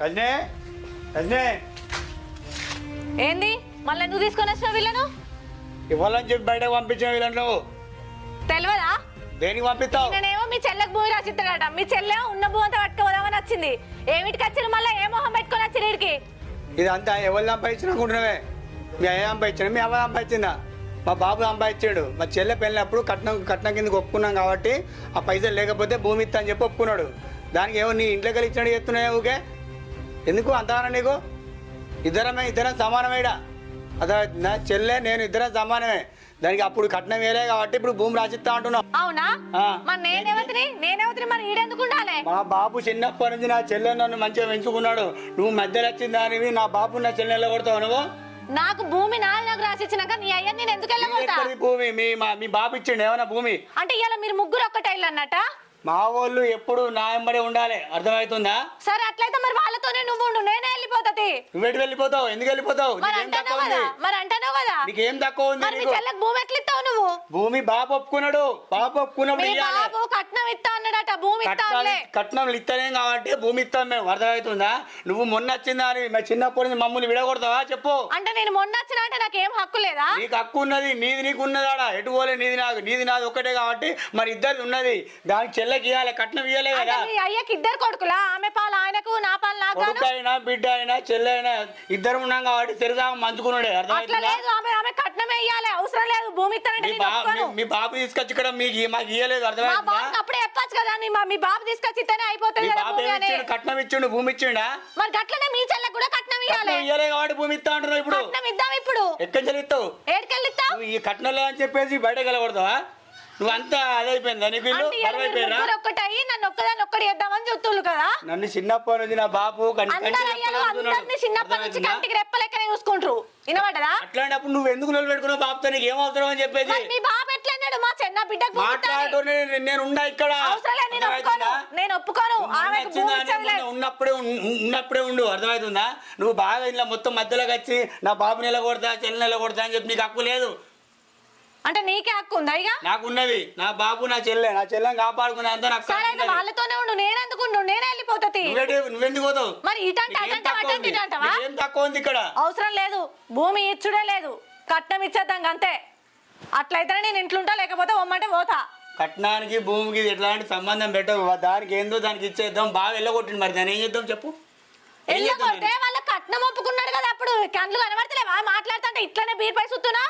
రజనే, రజనే, ఏంది మళ్ళీ ఎందుకు తీసుకొని వచ్చిన వీళ్ళను? ఇవ్వాలని చెప్పి బయటకు పంపించిన వీళ్ళని నువ్వు తెలియదా? దేనికి పంపిస్తావు? నేనేమో మీ చెల్లెకి భూమి రాసిస్తాడట. మీ చెల్లె ఉన్న భూమి అంతా పట్టుకోదామని వచ్చింది. ఏమిటికి వచ్చిన మళ్ళీ ఏ మొహం పెట్టుకొని వచ్చిన వీడికి? ఇదంతా ఎవరు సంపాదించిననుకుంటున్నావే? మీ అయ్య సంపాదించాడు, మీ అవ్వ సంపాదించిందా? మా బాబు సంపాదించాడు. మా చెల్లె పెళ్ళినప్పుడు కట్నం కిందకి ఒప్పుకున్నాం కాబట్టి ఆ పైసలు లేకపోతే భూమి ఇస్తా అని చెప్పి ఒప్పుకున్నాడు. దానికి ఏమో నీ ఇంట్లోకి వెళ్ళి ఇచ్చినట్టు చెప్తున్నావు ఊకే. ఎందుకు అంతగానో నీకు? ఇద్దరం సమానమేడా? అదే నా చెల్లె నేను ఇద్దరం సమానమే. దానికి అప్పుడు కట్నం వేయలే కాబట్టి ఇప్పుడు భూమి రాసిస్తా అంటున్నావు. అవునా? మరి నేనేవతిని మరి ఈడెందుకు ఉండాలి? మా బాబు చిన్నప్పటి నుంచి నా చెల్లె నన్ను మంచిగా పెంచుకున్నాడు. నువ్వు మధ్యలో వచ్చిన దానివి నా బాబు నా చెల్లె వెళ్ళగొడతావు నువ్వు. నాకు భూమి నాకు రాసిచ్చినాక నీ అయ్యని నేను ఎందుకు వెళ్ళగొడతా? భూమి మీ బాబు ఇచ్చిండు ఏమన్నా భూమి? అంటే ఇలా మీరు ముగ్గురు ఒక్కటే ఇల్లు అన్నట? మా వాళ్ళు ఎప్పుడు నా వెంబడి ఉండాలి, అర్థమవుతుందా? సరే అట్లయితే మరి వాళ్ళతోనే నువ్వు ఉండు, నేనే వెళ్ళిపోతుంది. నువ్వు వెళ్ళిపోతావు? ఎందుకు వెళ్ళిపోతావు? మరి అంటావు కదా నీకేం తక్కువ ఉంది? భూమి ఎట్లా ఇస్తావు నువ్వు? భూమి బాబు ఒప్పుకున్నాడు. బాబు ఒప్పుకున్నప్పుడు కట్నం ఇస్తా అన్నాడట. భూమి కట్నం ఇస్తానేం కాబట్టి భూమి ఇస్తాం మేము, అర్థమవుతుందా? నువ్వు మొన్న వచ్చిందా అని చిన్నప్పటి నుంచి మమ్మల్ని విడగొడతావా చెప్పు? అంటే నేను మొన్న వచ్చినా అంటే నాకేం హక్కు లేదా? నీకు హక్కు ఉన్నది, నీది నీకు ఉన్నదాడా? ఎటు పోలే, నీది నాది ఒక్కటే కాబట్టి మరి ఇద్దరు ఉన్నది. దానికి చెల్లెకి ఇవ్వాలి, కట్నం ఇవ్వలే కదా? అయ్యకి ఇద్దరు కొడుకులా? ఆమె పాలు ఆయనకు, నా పాలు నాకు. కొడుకు అయినా బిడ్డ అయినా చెల్లె అయినా ఇద్దరు ఉన్నాం కాబట్టి సరిదాగా మంచుకున్నాడే, అర్థమవుతుందా? ఆమె కట్నమే ఇవ్వాలి, అవసరం లేదు. భూమి మీ బాబు తీసుకొచ్చి ఇక్కడ మాకు ఇవ్వలేదు, అర్థమవుతుందా? అప్పుడే చెప్పచ్చు కదా, మీ బాబు తీసుకొచ్చి ఇస్తేనే అయిపోతుంది. కట్నం ఇచ్చిండు, భూమి ఇచ్చిండా? మరి గట్లనే మీ చెల్లెకి కూడా కట్నం ఇవ్వాలి. ఇవ్వలే కాబట్టి భూమి ఇస్తా అంటున్నావు. ఇప్పుడు ఇద్దాం. ఇప్పుడు ఎక్కడి చెల్లిస్తావు? ఏడుకెళ్ళిస్తావు? ఈ కట్నం లేదని చెప్పేసి బయటకు వెళ్ళకూడదా? నువ్వు అంతా అదైపోయిందా నీకు? ఒక్కటయి నన్ను ఒక్కదాన్ని ఒక్కటి చేద్దామని చెప్తున్నారు కదా. నన్ను చిన్నప్పటి నుంచి నా బాబు అందరినీ చిన్నప్పటి నుంచి కంటికి రెప్పలెక్కనే చూసుకుంటారు, వినబడదా? అట్లాంటప్పుడు నువ్వు ఎందుకు నిలబెట్టుకున్నావు బాబుతో? నీకు ఏం అవసరం అని చెప్పేసి మీ బాబు ఎట్లన్నాడు? మా చిన్న బిడ్డకు మాట్లాడుతూ నేను ఉన్నా ఇక్కడ. నేను ఒప్పుకోను. ఉన్నప్పుడే ఉండు, అర్థమవుతుందా? నువ్వు బాగా ఇలా మొత్తం మధ్యలోకి వచ్చి నా బాబు నిలగొడతా చెల్లి నిలగొడతా అని చెప్పి నీకు హక్కు లేదు. అంటే నీకే హక్కు ఉందా ఇక? నాకు ఉన్నది, నా బాబు నా చెల్లెని కాపాడుకునే అంతా నాకు సరే అయితే వాళ్ళతోనే ఉండు, నేనెందుకు ఉండు, నేనే వెళ్ళిపోతుంది. నువ్వెందుకు పోతావు? మరి ఇటంటే అటంటావా? ఏం తక్కువ ఉంది ఇక్కడ? అవసరం లేదు, భూమి ఇచ్చుడే లేదు, కట్నం ఇచ్చేద్దాం అంతే. అట్లయితేనే నేను ఇంట్లుంటా, లేకపోతే ఒమ్మంటే పోతా. కట్నానికి భూమికి ఎట్లాంటి సంబంధం పెట్టవు, దానికి ఏందో దానికి ఇచ్చేద్దాం. బాగా వెళ్ళగొట్టింది, మరి దాన్ని ఏం చేద్దాం చెప్పు? వెళ్ళగొట్టే వాళ్ళ కట్నం ఒప్పుకున్నాడు కదా, అప్పుడు కళ్ళు కనబడతలేవా? మాట్లాడుతుంటే ఇట్లనే బీర్పై సుత్తున్నా.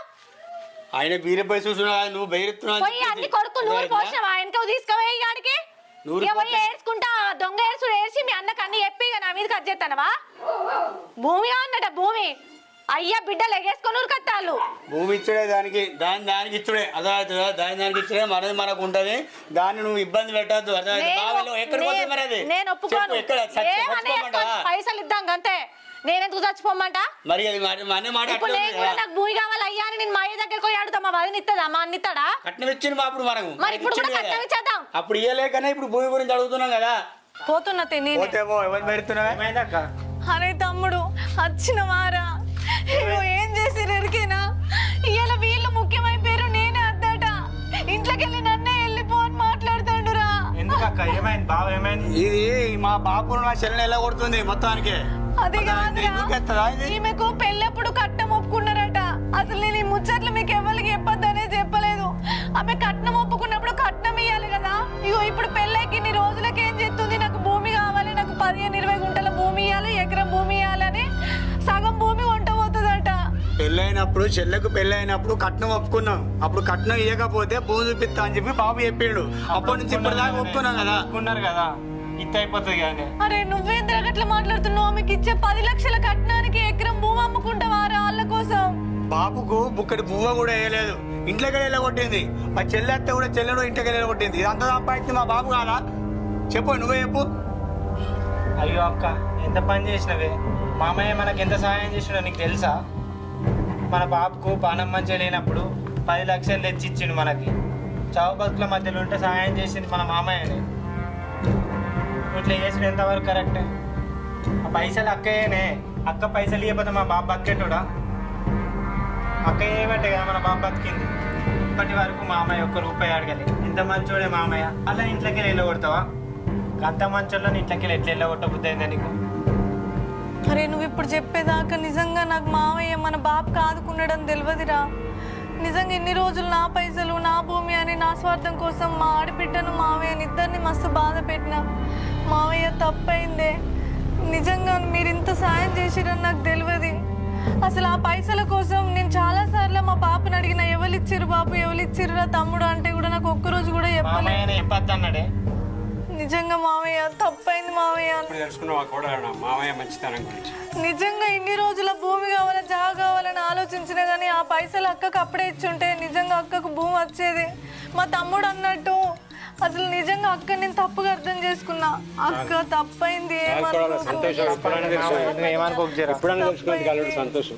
ఆయన బీరపై చూస్తున్నా, నువ్వు బెయిరుతున్నావు. పోయి అన్ని కొడుకు నూరు పోసినావా? ఆయనకి తీసుకుపోయి గాడికి పోయి ఏడ్చుకుంటా, దొంగ ఏడ్చి మీ అన్నకు అన్ని చెప్పి నా మీద కట్ చేస్తానవా? భూమి అన్నట, భూమి అయ్యా బిడ్డలు ఎగేసుకొని ఉరికత్తాళ్ళు. భూమి ఇచ్చుడే దానికి, దానికి ఇచ్చుడే, అర్థమవుతుందా? దానికి ఇచ్చుడే, మనది మనకు ఉంటది. దాన్ని నువ్వు ఇబ్బంది పెట్టద్దు, అర్థమైంది? ఎక్కడికి పోతుంది మరి అది? నేను ఒప్పుకోను, పైసలు ఇద్దాం అంతే. నేనెందుకు చచ్చిపోమంట? మరి అది అనే మాట నాకు భూమి కావాలి అయ్యా అని నేను మా అయ్య దగ్గరకు పోయి అడుగుతా. మా వదిన ఇస్తుందా? మా అన్న ఇస్తాడా? కట్నం ఇచ్చింది అప్పుడు మనకు, మరి ఇప్పుడు కూడా కట్నం ఇచ్చేద్దాం. అప్పుడు ఇయ్యలేకనే ఇప్పుడు భూమి గురించి అడుగుతున్నాం కదా. పోతున్నా తిని ఎవరు పెడుతున్నావా? అరే తమ్ముడు వచ్చిన వారా, ఏం చేసారు ఎరికేనా? ఇవాళ వీళ్ళు ముఖ్యమైపోయారు, నేనే అద్దట. ఇంట్లోకి వెళ్ళి నన్నే వెళ్ళిపో అని మాట్లాడుతాడురా. ఎందుకక్క ఏమైంది? బావ ఏమైంది? ఇది మా బాపు నా చెల్లెని ఎలా కొడుతుంది మొత్తానికి. అది కాదురా, ఈమెకు పెళ్ళెప్పుడు కట్నం ఒప్పుకున్నారట. అసలు నేను ఈ ముచ్చట్లు మీకు ఎవరికి చెప్పొద్దనే చెప్పలేదు. ఆమె కట్నం ఒప్పుకున్నప్పుడు కట్నం ఇవ్వాలి కదా. ఇగో ఇప్పుడు పెళ్ళైకి ఇన్ని రోజులకి ఏం చెప్తుంది, నాకు భూమి కావాలి, నాకు 15-20 గుంటల భూమి ఇవ్వాలి, ఎకరం భూమి ఇవ్వాలని సగం భూమి వంట పోతుందట. పెళ్ళైనప్పుడు చెల్లెకు పెళ్ళైనప్పుడు కట్నం ఒప్పుకున్నాం. అప్పుడు కట్నం ఇవ్వకపోతే భూమి చూపిస్తా అని చెప్పి బాబు చెప్పాడు. అప్పటి నుంచి ఇప్పటిదాకా ఒప్పుకున్నాం కదా. ఒప్పుకున్నారు కదా, ఇంత అయిపోతుంది కానీ. అరే నువ్వేంద్ర గట్ల మాట్లాడుతున్నావు? ఆమెకి ఇచ్చే 10 లక్షల కట్నానికి ఎకరం భూమి అమ్ముకుంటావారా వాళ్ళ కోసం? బాబుకు బుక్కడి బువ్వ కూడా వేయలేదు, ఇంట్లోకి వెళ్ళగొట్టింది. మా చెల్లెత్త కూడా చెల్లెడు ఇంట్లోకి వెళ్ళగొట్టింది. ఇదంతా సంపాదించింది మా బాబు కాదా? చెప్పు, నువ్వే చెప్పు. అయ్యో అక్క, ఎంత పని చేసినవే. మామయ్య మనకి ఎంత సహాయం చేసినా నీకు తెలుసా? మన బాబుకు పానం మంచిగా లేనప్పుడు 10 లక్షలు తెచ్చిచ్చిండు మనకి. చావు బతుకుల మధ్యలో ఉంటే సహాయం చేసింది మన మామయ్యనే. ఇట్లా చేసిన ఎంతవరకు కరెక్టే? ఆ పైసలు అక్కయ్యనే. అక్క పైసలు ఇవ్వకపోతే మా బాబు బతికేటోడా? అక్క ఏమంటే కదా మన బాబు బతికింది. ఇప్పటి వరకు మామయ్య ₹1 అడగలి. ఇంత మంచోడే మామయ్య, అలా ఇంట్లోకి వెళ్ళి వెళ్ళగొడతావా? అంత మంచోళ్ళని ఇంట్లోకి వెళ్ళి ఎట్లా వెళ్ళగొట్టబుద్ధి అయిందా నీకు? అరే నువ్వు ఇప్పుడు చెప్పేదాకా నిజంగా నాకు మావయ్య మన బాబుకి ఆదుకున్నాడని తెలియదురా. నిజంగా ఇన్ని రోజులు నా పైసలు నా భూమి అని నా స్వార్థం కోసం మా ఆడబిడ్డను మావయ్యని ఇద్దరిని మస్తు బాధ పెట్టినా. మావయ్య తప్పైందే, నిజంగా మీరు ఇంత సాయం చేసిరని నాకు తెలియదు. అసలు ఆ పైసల కోసం నేను చాలాసార్లు మా పాపని అడిగిన, ఎవరిచ్చిర్రు బాబు ఎవరిచ్చిర్రురా తమ్ముడు అంటే కూడా నాకు ఒక్కరోజు కూడా చెప్పలేదు. నిజంగా మావయ్య తప్పైంది మావయ్య. మామయ్య మంచితనం గురించి నిజంగా ఇన్ని రోజుల భూమి కావాలని జాగా కావాలని ఆలోచించినా కానీ ఆ పైసలు అక్కకు అప్పుడే ఇచ్చుంటే నిజంగా అక్కకు భూమి వచ్చేది. మా తమ్ముడు అన్నట్టు అసలు నిజంగా అక్క నేను తప్పుగా అర్థం చేసుకున్నా. అక్క తప్పైంది, సంతోషం.